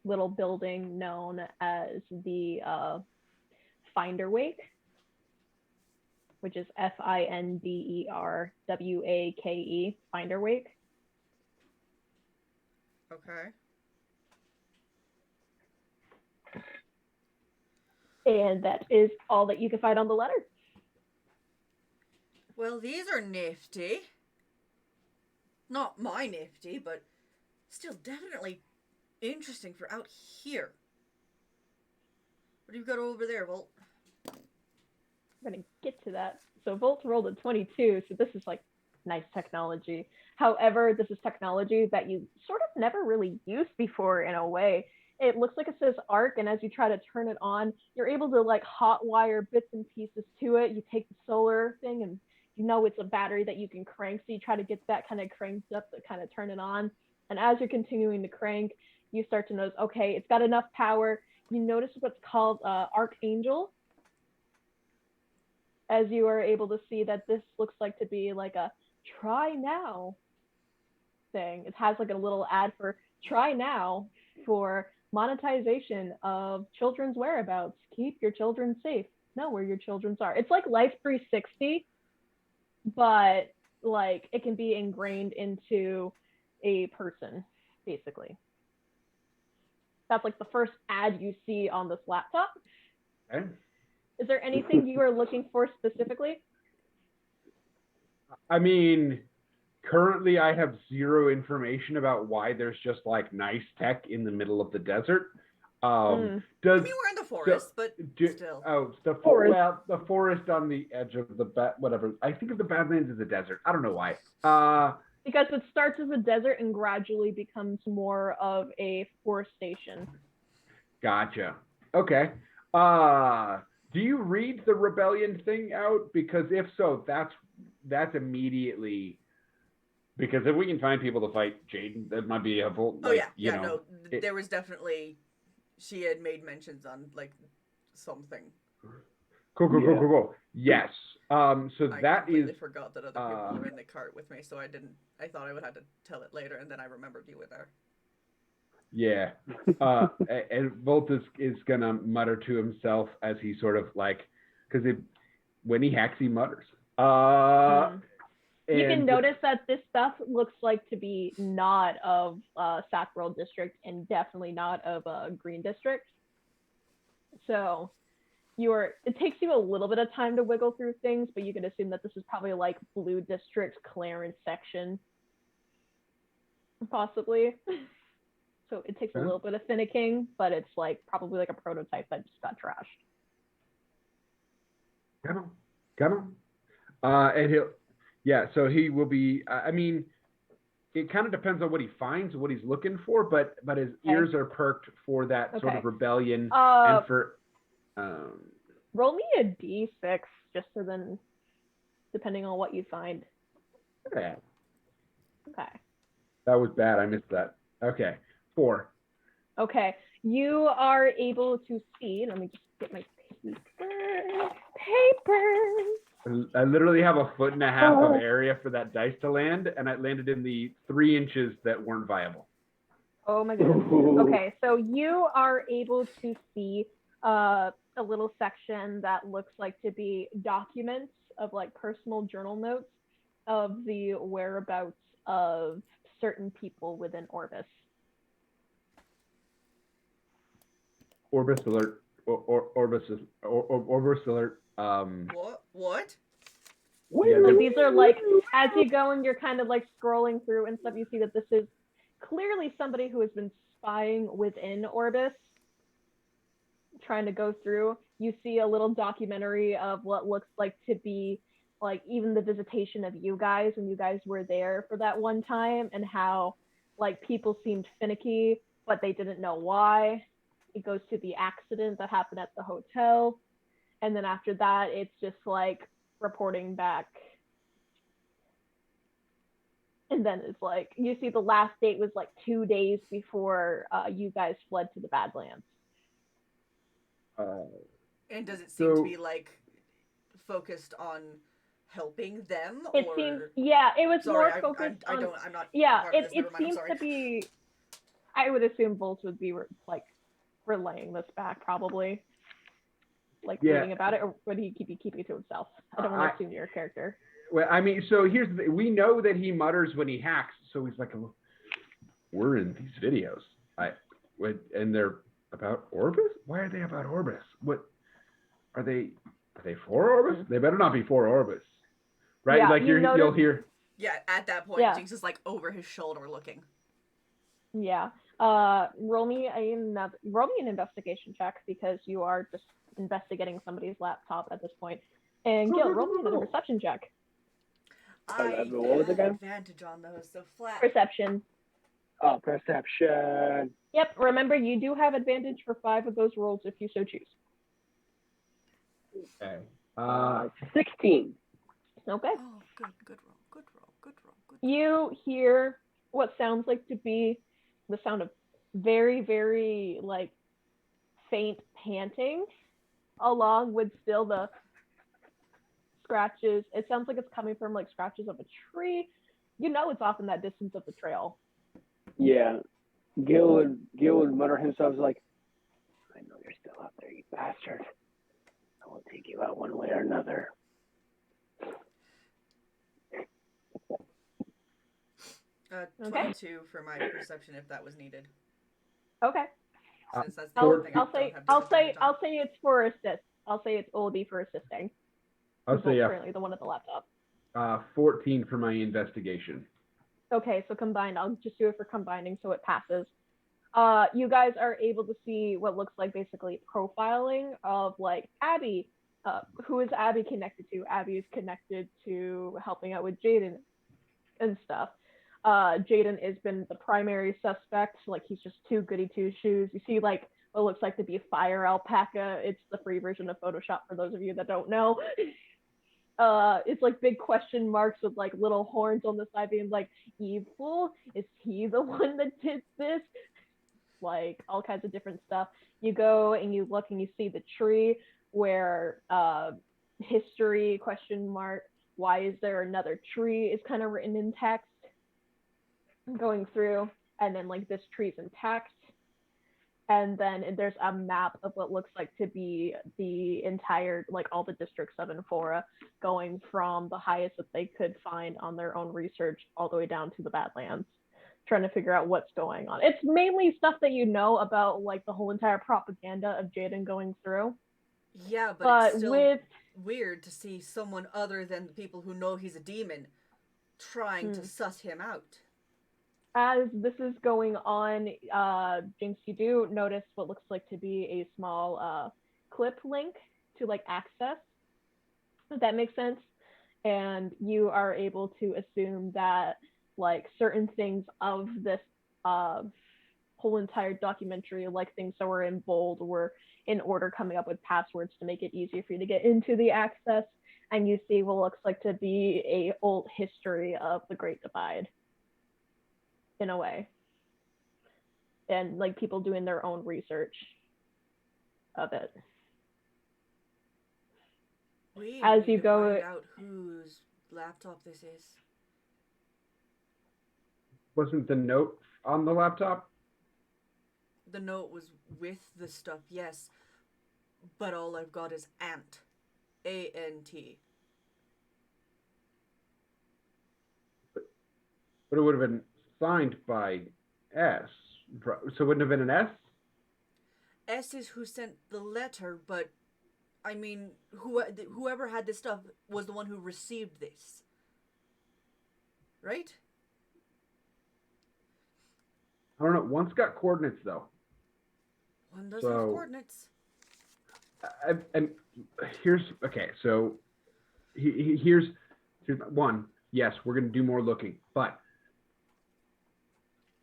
little building known as the Finder Wake, which is FINDERWAKE, Finder Wake. Okay. And that is all that you can find on the letter. Well, these are nifty. Not my nifty, but still definitely interesting for out here. What do you got over there, Volt? I'm gonna get to that. So Volt rolled a 22, so this is like nice technology. However, this is technology that you sort of never really used before in a way. It looks like it says arc, and as you try to turn it on, you're able to like hot wire bits and pieces to it. You take the solar thing and you know it's a battery that you can crank, so you try to get that kind of cranked up to kind of turn it on. And as you're continuing to crank, you start to notice, okay, it's got enough power. You notice what's called Archangel, as you are able to see that this looks like to be like a try now thing. It has like a little ad for try now for monetization of children's whereabouts. Keep your children safe. Know where your children are. It's like Life 360, but like it can be ingrained into a person, basically. That's like the first ad you see on this laptop. Okay. Is there anything you are looking for specifically? I mean, currently I have zero information about why there's just like nice tech in the middle of the desert. I Does mean, we're in the forest, but still. Oh, the Forest. Well, the forest on the edge of the whatever. I think of the Badlands as a desert. I don't know why. Because it starts as a desert and gradually becomes more of a forestation. Gotcha. Okay. Do you read the rebellion thing out? Because if so, that's immediately, because if we can find people to fight Jaden, that might be helpful. Oh, like, yeah. you Yeah, know, no. There was definitely... She had made mentions on, like, something. Cool. Yes. So I that completely is forgot that other people were in the cart with me, so I thought I would have to tell it later, and then I remembered you were there. yeah. And Volt is gonna mutter to himself as he sort of like, because when he hacks, he mutters. You can And- notice that this stuff looks like to be not of Sackworld District and definitely not of Green District. So it takes you a little bit of time to wiggle through things, but you can assume that this is probably like Blue District clearance section, possibly. So it takes a little bit of finicking, but it's like probably like a prototype that just got trashed. Got him. And so he will be, I mean, it kind of depends on what he finds, what he's looking for, but his ears are perked for that sort of Okay. rebellion Uh, and for roll me a d6 just so then, depending on what you find. yeah, Okay. that was bad. I missed that. Okay, 4. Okay. You are able to see. Let me just get my paper. I literally have 1.5 feet of area for that dice to land, and it landed in the 3 inches that weren't viable. Oh my goodness. Okay, so you are able to see a little section that looks like to be documents of like personal journal notes of the whereabouts of certain people within Orbis. Orbis alert. Orbis alert. What? Yeah, So these are like, as you go and you're kind of like scrolling through and stuff, you see that this is clearly somebody who has been spying within Orbis, trying to go through. You see a little documentary of what looks like to be like even the visitation of you guys when you guys were there for that one time, and how like people seemed finicky, but they didn't know why. It goes to the accident that happened at the hotel. And then after that, it's just like reporting back. And then it's like, you see the last date was like 2 days before you guys fled to the Badlands. And does it seem to be like focused on helping them? It or... seems, yeah, it was Sorry, more focused on. I'm not. Yeah, part of this. it Never mind, seems I'm sorry. to be. I would assume Volt would be like relaying this back, probably. Like reading about it, or would he keep it to himself? I don't want to assume your character. Well, I mean, so here's the thing. We know that he mutters when he hacks, so he's like, "We're in these videos, and they're about Orbis. Why are they about Orbis? What are they? Are they for Orbis? Mm-hmm. They better not be for Orbis, right? Yeah, like you'll hear. Yeah, at that point, Jinx is like over his shoulder looking. Yeah. Roll me an investigation check, because you are just investigating somebody's laptop at this point. And Gil, roll me another perception check. I have advantage on those, so flat. Perception. Oh, perception. Yep. Remember, you do have advantage for 5 of those rolls if you so choose. Okay. 16. Okay. Oh, good roll. You hear what sounds like to be the sound of very, very like faint panting, along with still the scratches. It sounds like it's coming from like scratches of a tree. You know it's off in that distance of the trail. Yeah. Gil would mutter himself like, I know you're still out there, you bastard. I will take you out one way or another. 22 for my perception if that was needed. Okay. Since that's the only thing I'll say it's for assist. I'll say it will be for assisting. I'll say currently the one at the laptop. 14 for my investigation. Okay, so combined. I'll just do it for combining so it passes. You guys are able to see what looks like basically profiling of like Abby. Who is Abby connected to? Abby is connected to helping out with Jaden and stuff. Jaden has been the primary suspect. Like he's just too goody two shoes. You see like what looks like to be a fire alpaca. It's the free version of Photoshop for those of you that don't know. It's like big question marks with like little horns on the side being like, evil? Is he the one that did this? Like all kinds of different stuff. You go and you look and you see the tree where history question mark, why is there another tree is kind of written in text going through, and then like this tree's intact. And then there's a map of what looks like to be the entire, like all the districts of Infora, going from the highest that they could find on their own research all the way down to the Badlands, trying to figure out what's going on. It's mainly stuff that you know about, like the whole entire propaganda of Jaden going through. Yeah, but it's still weird to see someone other than the people who know he's a demon trying to suss him out. As this is going on, Jinx, you do notice what looks like to be a small clip link to like access, if that makes sense. And you are able to assume that like certain things of this whole entire documentary, like things that were in bold, were in order, coming up with passwords to make it easier for you to get into the access. And you see what looks like to be a old history of the Great Divide, in a way, and like people doing their own research of it. We As need you to go- find out whose laptop this is. Wasn't the note on the laptop? The note was with the stuff, yes, but all I've got is Ant. A-N-T. But it would have been signed by S. So it wouldn't have been an S? S is who sent the letter, but I mean, whoever had this stuff was the one who received this. Right? I don't know. One's got coordinates, though. One does have So- coordinates. And here's okay. So here's one. Yes, we're gonna do more looking, but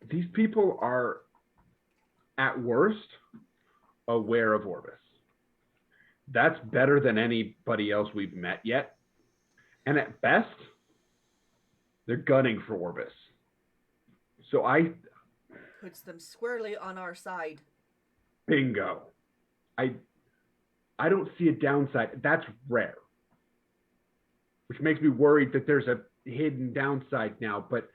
these people are at worst aware of Orbis. That's better than anybody else we've met yet. And at best, they're gunning for Orbis. So Puts them squarely on our side. bingo. I don't see a downside. That's rare. Which makes me worried that there's a hidden downside now, but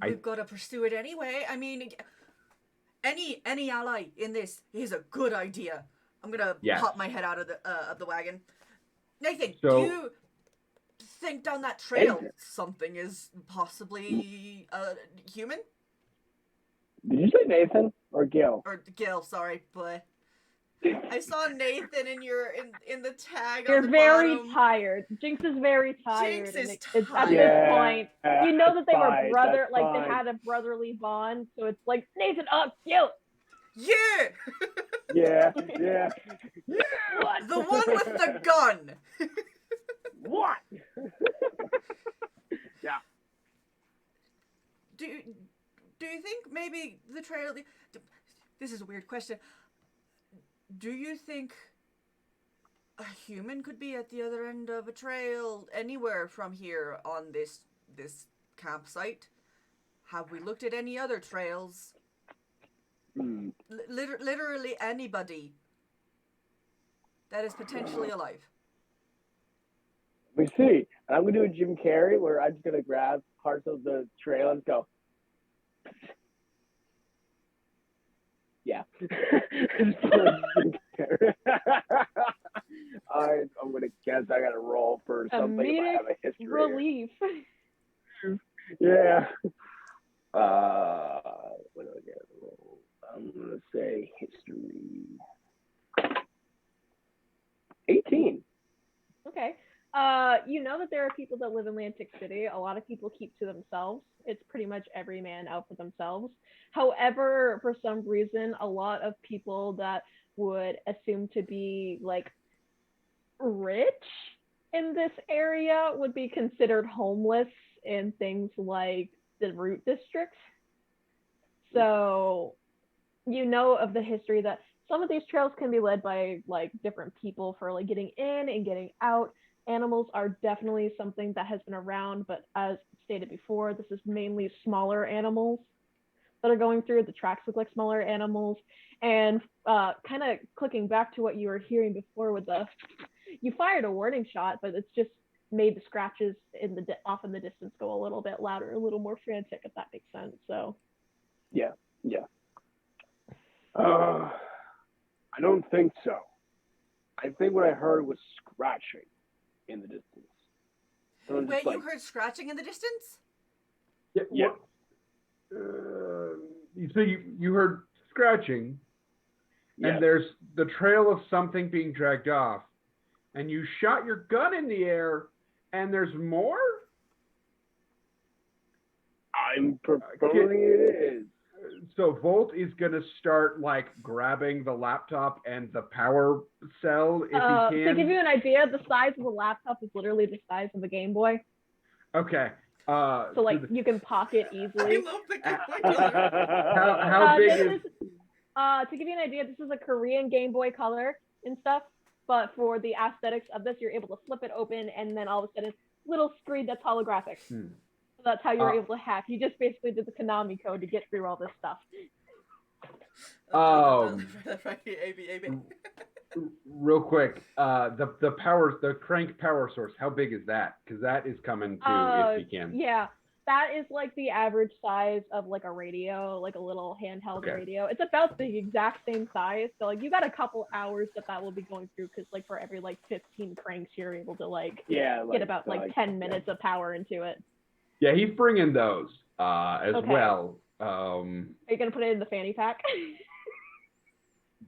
We've got to pursue it anyway. I mean, any ally in this is a good idea. I'm gonna Yes. pop my head out of the wagon. Nathan, So- do you think down that trail Nathan. something is possibly human Did you say Nathan or Gil? or Gil? Sorry, but I saw Nathan in the tag. You're on the very bottom. tired. Jinx is very tired. Jinx and is it's at tired. this point, you know that they were fine, brother, that's like they fine. had a brotherly bond. So it's like, Nathan, up, you. Yeah, Yeah, yeah. What? the one with the gun. What? Do you think maybe the trail? This is a weird question. Do you think a human could be at the other end of a trail anywhere from here on this campsite? Have we looked at any other trails? Hmm. Literally anybody that is potentially alive. Let me see. And I'm gonna do a Jim Carrey where I'm just gonna grab parts of the trail and go. Yeah. I'm gonna guess I gotta roll for something if I Immediate have a history. relief. Yeah. What do I get? I'm gonna say history. 18. Okay. You know that there are people that live in Atlantic City. A lot of people keep to themselves. It's pretty much every man out for themselves. However, for some reason, a lot of people that would assume to be like rich in this area would be considered homeless in things like the Root District. So you know of the history that some of these trails can be led by like different people for like getting in and getting out. Animals are definitely something that has been around, but as stated before, this is mainly smaller animals that are going through. The tracks look like smaller animals. And kind of clicking back to what you were hearing before with you fired a warning shot, but it's just made the scratches off in the distance go a little bit louder, a little more frantic, if that makes sense. So Yeah. I don't think so. I think what I heard was scratching in the distance. Someone Wait, just, like, you heard scratching in the distance? Yeah. So you heard scratching, Yeah. and there's the trail of something being dragged off, and you shot your gun in the air, and there's more? I'm proposing it is. So Volt is going to start like grabbing the laptop and the power cell if he to can. give you an idea, the size of the laptop is literally the size of a Game Boy. Okay. So like you can pocket I easily. love the Game Boy Color. How big This is? to give you an idea, this is a Korean Game Boy Color and stuff. But for the aesthetics of this, you're able to flip it open, and then all of a sudden, little screen that's holographic. So that's how you're able to hack. You just basically did the Konami code to get through all this stuff. Real quick, the crank power source. How big is that? Because that is coming too, if you can. Yeah, that is like the average size of like a radio, like a little handheld radio. It's about the exact same size. So like you got a couple hours that will be going through, because like for every like 15 cranks, you're able to like get about like 10 minutes of power into it. Yeah, he's bringing those as well. Are you gonna put it in the fanny pack?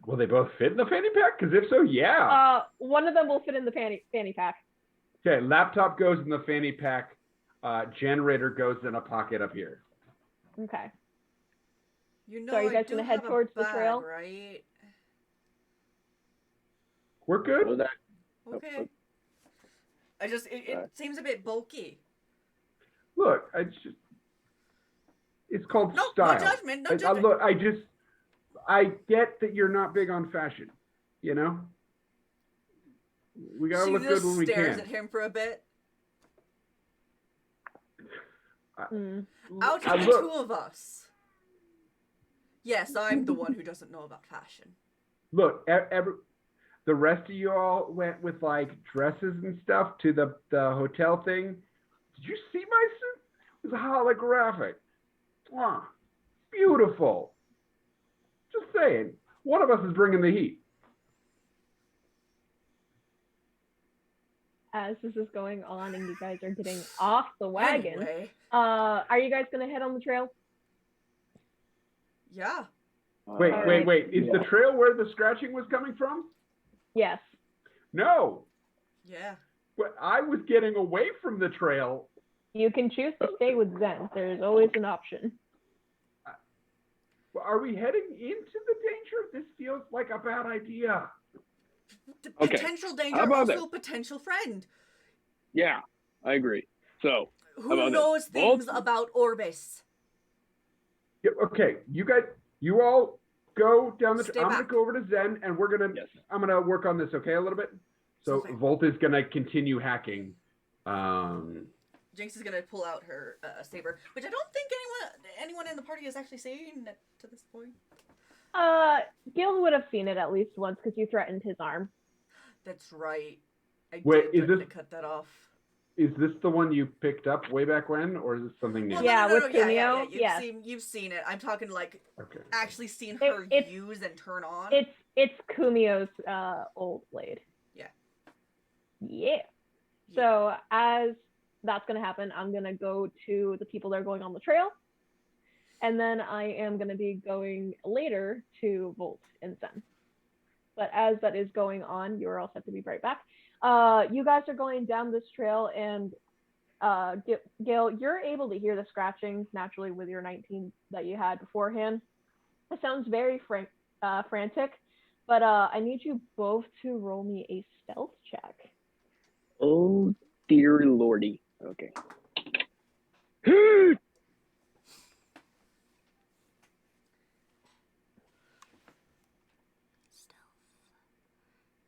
Will they both fit in the fanny pack? Because if so, yeah. One of them will fit in the fanny pack. Okay, laptop goes in the fanny pack. Generator goes in a pocket up here. Okay. You know, so are you guys going to head towards the trail? Right? We're good. What was that? Okay. It seems a bit bulky. Look, it's called style. No judgment. No judgment. I get that you're not big on fashion. You know, we gotta look good when we can. She just stares at him for a bit. Out of the two of us, yes, I'm the one who doesn't know about fashion. Look, the rest of you all went with like dresses and stuff to the hotel thing. Did you see my suit? It was holographic. Wow, beautiful. Just saying, one of us is bringing the heat. As this is going on and you guys are getting off the wagon, Anyway. Are you guys gonna head on the trail? Yeah. Wait. Is the trail where the scratching was coming from? Yes. No. Yeah. But I was getting away from the trail. You can choose to stay with Zen. There's always an option. Are we heading into the danger? This feels like a bad idea. Okay. Potential danger, How about also potential friend. Yeah, I agree. So, Who knows things about Orbis? Yeah, okay, you all go down the. Stay I'm back. gonna go over to Zen, and I'm gonna work on this. Okay, a little bit. So Okay. Volt is gonna continue hacking. Jinx is gonna pull out her saber, which I don't think anyone in the party has actually seen to this point. Gil would have seen it at least once because you threatened his arm. That's right. I Wait, did is threaten this- to cut that off. Is this the one you picked up way back when, or is this something new? Well, Yeah, no, with yeah. Kumio, You've seen it. I'm talking like Okay. actually seen her It's- use and turn on. It's Kumio's old blade. Yeah. Yeah. So as that's gonna happen, I'm gonna go to the people that are going on the trail, and then I am gonna be going later to Volt and Zen. But as that is going on, you're all set to be right back. You guys are going down this trail, and Gil, you're able to hear the scratching naturally with your 19 that you had beforehand. It sounds very frantic, but I need you both to roll me a stealth check. Oh dear lordy. Okay.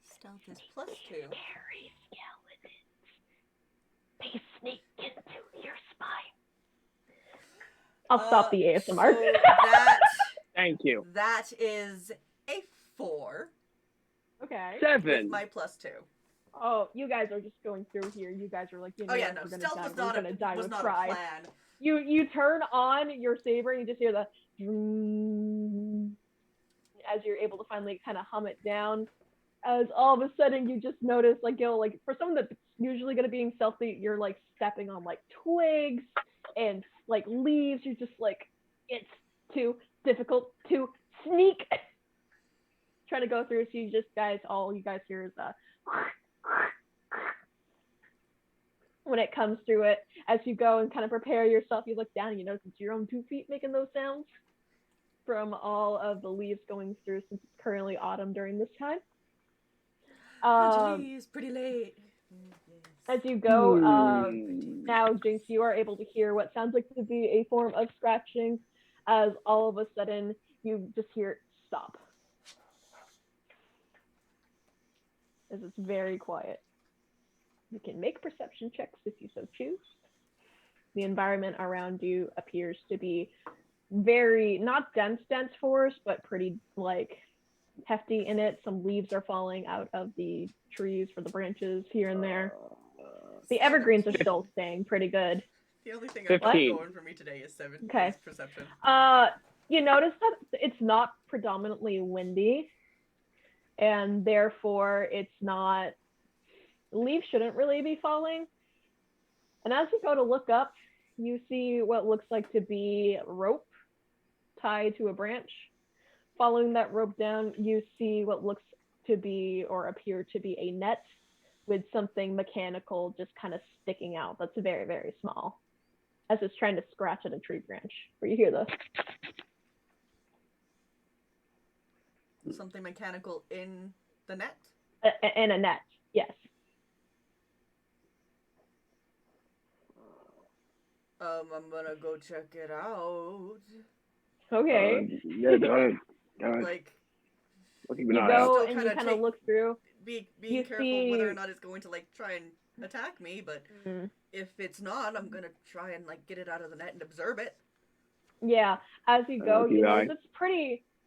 Stealth is +2. Scary skeletons. They sneak into your spine. I'll stop the ASMR. So that Thank you. that is a 4 Okay. 7. with my +2. Oh, you guys are just going through here. You guys are like, you know, Oh yeah, what, no, we're gonna stealth die. was We're not gonna die with a pride. plan. You turn on your saber and you just hear the as you're able to finally kind of hum it down. As all of a sudden you just notice, like, Gil, like for someone that's usually gonna be stealthy, you're like stepping on like twigs and like leaves. You're just like, it's too difficult to sneak. Trying to go through, so you just all you guys hear is when it comes through it. As you go and kind of prepare yourself, you look down and you notice it's your own 2 feet making those sounds from all of the leaves going through, since it's currently autumn during this time. It's pretty late. As you go, Hmm. now, Jinx, you are able to hear what sounds like to be a form of scratching, as all of a sudden you just hear stop. As it's very quiet. You can make perception checks if you so choose. The environment around you appears to be very, not dense forest, but pretty like hefty in it. Some leaves are falling out of the trees for the branches here and there. The evergreens are still staying pretty good. The only thing I've got 15. going for me today is 7 Okay. is perception. You notice that it's not predominantly windy, and therefore it's not, leaves shouldn't really be falling. And as you go to look up, you see what looks like to be rope tied to a branch. Following that rope down, you see what looks to be or appear to be a net with something mechanical just kind of sticking out that's very, very small, as it's trying to scratch at a tree branch. Where you hear this. Something mechanical in the net? And a net, yes. I'm gonna go check it out. Okay. Yeah, do it. Like, We'll keep an You eye go out. Still and you kinda kind of take- look through. being You careful whether or see- not it's going to like try and attack me, but Mm. if it's not, I'm gonna try and like get it out of the net and observe it. Yeah, as you go, keep you an eye. notice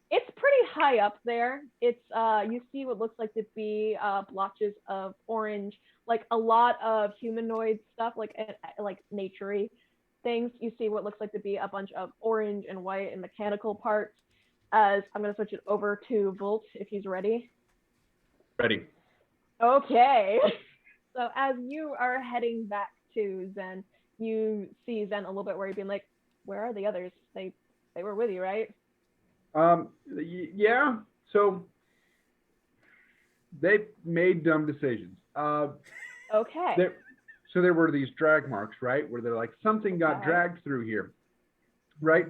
it's pretty high up there. It's you see what looks like to be blotches of orange, like a lot of humanoid stuff, like naturey things. You see what looks like to be a bunch of orange and white and mechanical parts. As I'm gonna switch it over to Volt if he's ready. Ready. Okay. So as you are heading back to Zen, you see Zen a little bit worried, being like, "Where are the others? They were with you, right?" Yeah. So they made dumb decisions. Okay. There were these drag marks, right? Where they're like, something got Okay. dragged through here, right?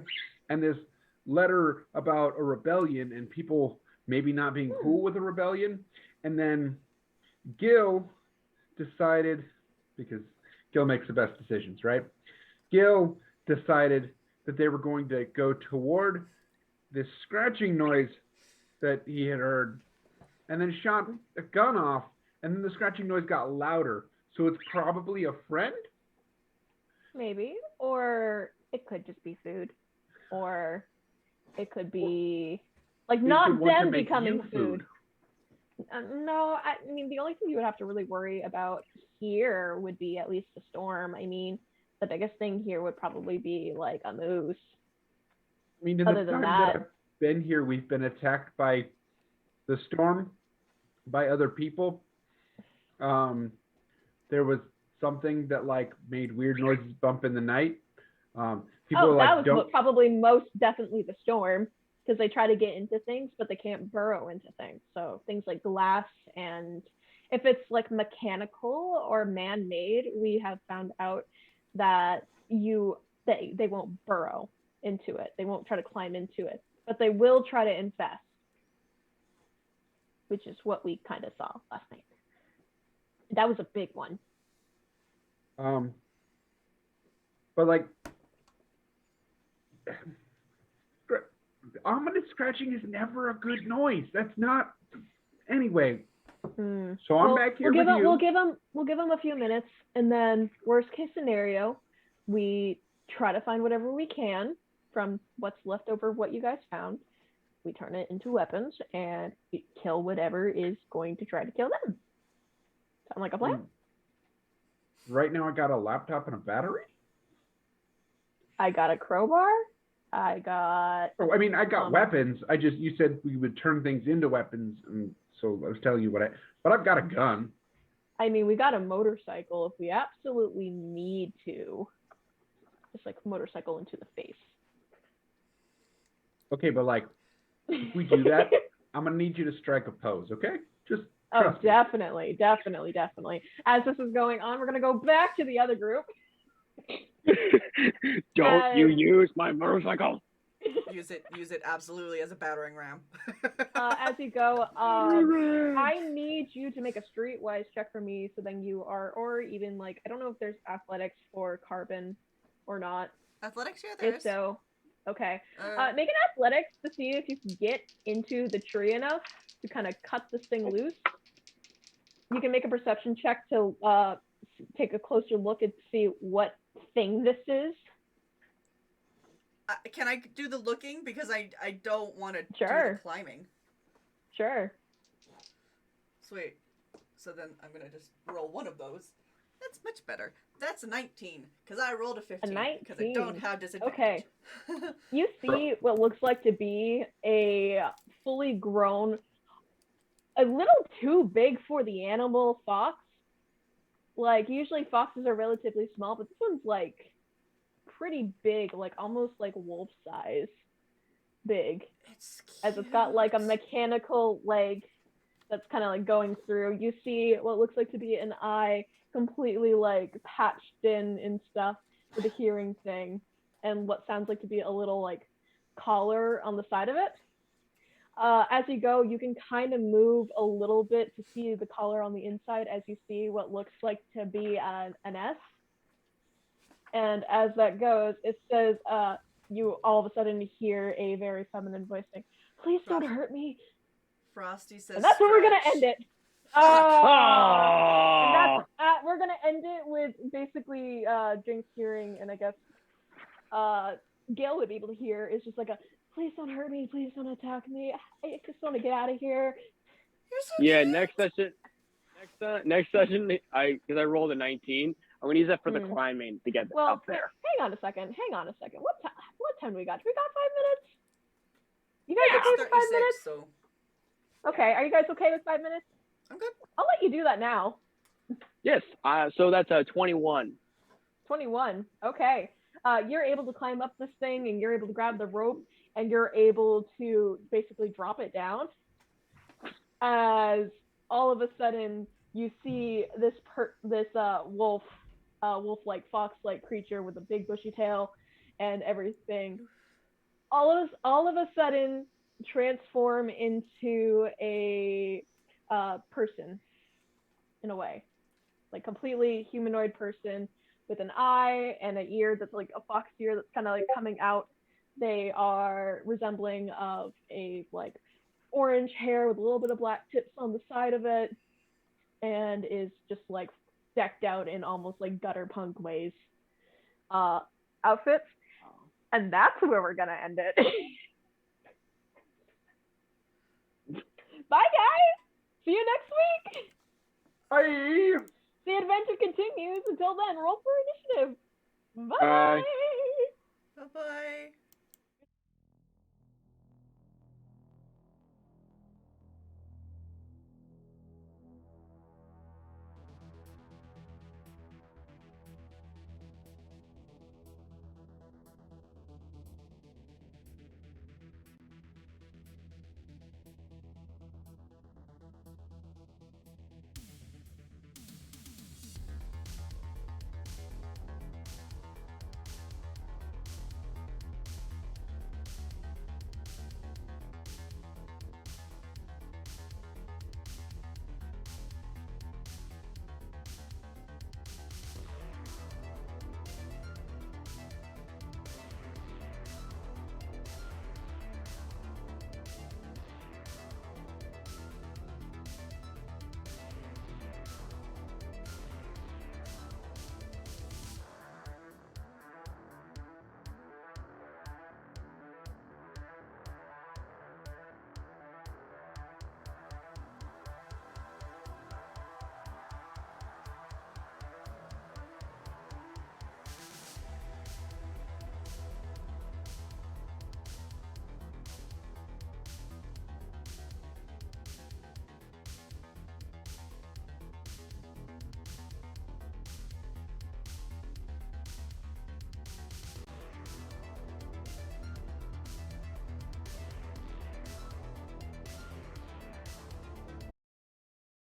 And this letter about a rebellion and people maybe not being cool with a rebellion. And then Gil decided, because Gil makes the best decisions, right? Gil decided that they were going to go toward this scratching noise that he had heard, and then shot a gun off, and then the scratching noise got louder. So it's probably a friend? Maybe. Or it could just be food. Or it could be like They not could want to them make becoming you food. No, I mean, the only thing you would have to really worry about here would be at least the storm. I mean, the biggest thing here would probably be like a moose. I mean, in Other the than time that that- I've been here, we've been attacked by the storm, by other people. There was something that like made weird noises bump in the night. People That like was probably most definitely the storm, because they try to get into things, but they can't burrow into things. So things like glass, and if it's like mechanical or man-made, we have found out that they won't burrow into it. They won't try to climb into it, but they will try to infest, which is what we kind of saw last night. That was a big one. But like, ominous scratching is never a good noise. That's not. Anyway, so I'm back here with you. We'll give them a few minutes, and then worst case scenario, we try to find whatever we can from what's left over of what you guys found. We turn it into weapons and we kill whatever is going to try to kill them. Sound like a plan? Right now, I got a laptop and a battery. I got a crowbar. I got. Oh, I mean, I got weapons. You said we would turn things into weapons, and so I was telling you but I've got a gun. I mean, we got a motorcycle if we absolutely need to. Just like motorcycle into the face. Okay, but like, if we do that, I'm gonna need you to strike a pose, okay? Just Oh, trust me. definitely. As this is going on, we're gonna go back to the other group. Don't you use my motorcycle. Use it absolutely as a battering ram. As you go, I need you to make a streetwise check for me, so then you are, or even like, I don't know if there's athletics for Carbon or not. Athletics, yeah, there If is. so, okay. Uh, Make an athletics to see if you can get into the tree enough to kind of cut this thing loose. You can make a perception check to take a closer look and see what thing this is. can I do the looking? Because I don't want to do Sure. the climbing. Sure. Sweet. So then I'm going to just roll one of those. That's much better. That's a 19, because I rolled a 15. Because I don't 19. have disadvantage. Okay. You see what looks like to be a fully grown, a little too big for the animal fox. Like, usually foxes are relatively small, but this one's like pretty big, like almost like wolf size big. It's cute. As it's got like a mechanical leg that's kind of like going through. You see what looks like to be an eye completely like patched in and stuff with a hearing thing, and what sounds like to be a little like collar on the side of it. As you go, you can kind of move a little bit to see the collar on the inside as you see what looks like to be an S. And as that goes, it says, you all of a sudden hear a very feminine voice saying, "Please don't hurt me." Frosty says And that's where we're going to end it. And Oh. that's, we're going to end it with basically Jinx hearing, and I guess Gail would be able to hear, is just like a, "Please don't hurt me. Please don't attack me. I just want to get out of here." You're so Yeah, cute. next session, because I rolled a 19. I'm gonna use that for the climbing to get Well, up there. hang on a second. What time do we got? Do we got 5 minutes? You guys Yeah. okay for 5 minutes? So Okay, are you guys okay with 5 minutes? I'm good. I'll let you do that now. Yes. So that's 21. 21. Okay. You're able to climb up this thing, and you're able to grab the rope, and you're able to basically drop it down. As all of a sudden you see this wolf-like, fox-like creature with a big bushy tail and everything, all of a sudden transform into a person in a way, like completely humanoid person with an eye and an ear that's like a fox ear that's kind of like coming out. They are resembling of a like orange hair with a little bit of black tips on the side of it, and is just like decked out in almost like gutter punk ways outfits. And that's where we're gonna end it. Bye guys, see you next week. Bye. The adventure continues. Until then, roll for initiative. Bye. Bye. Bye-bye.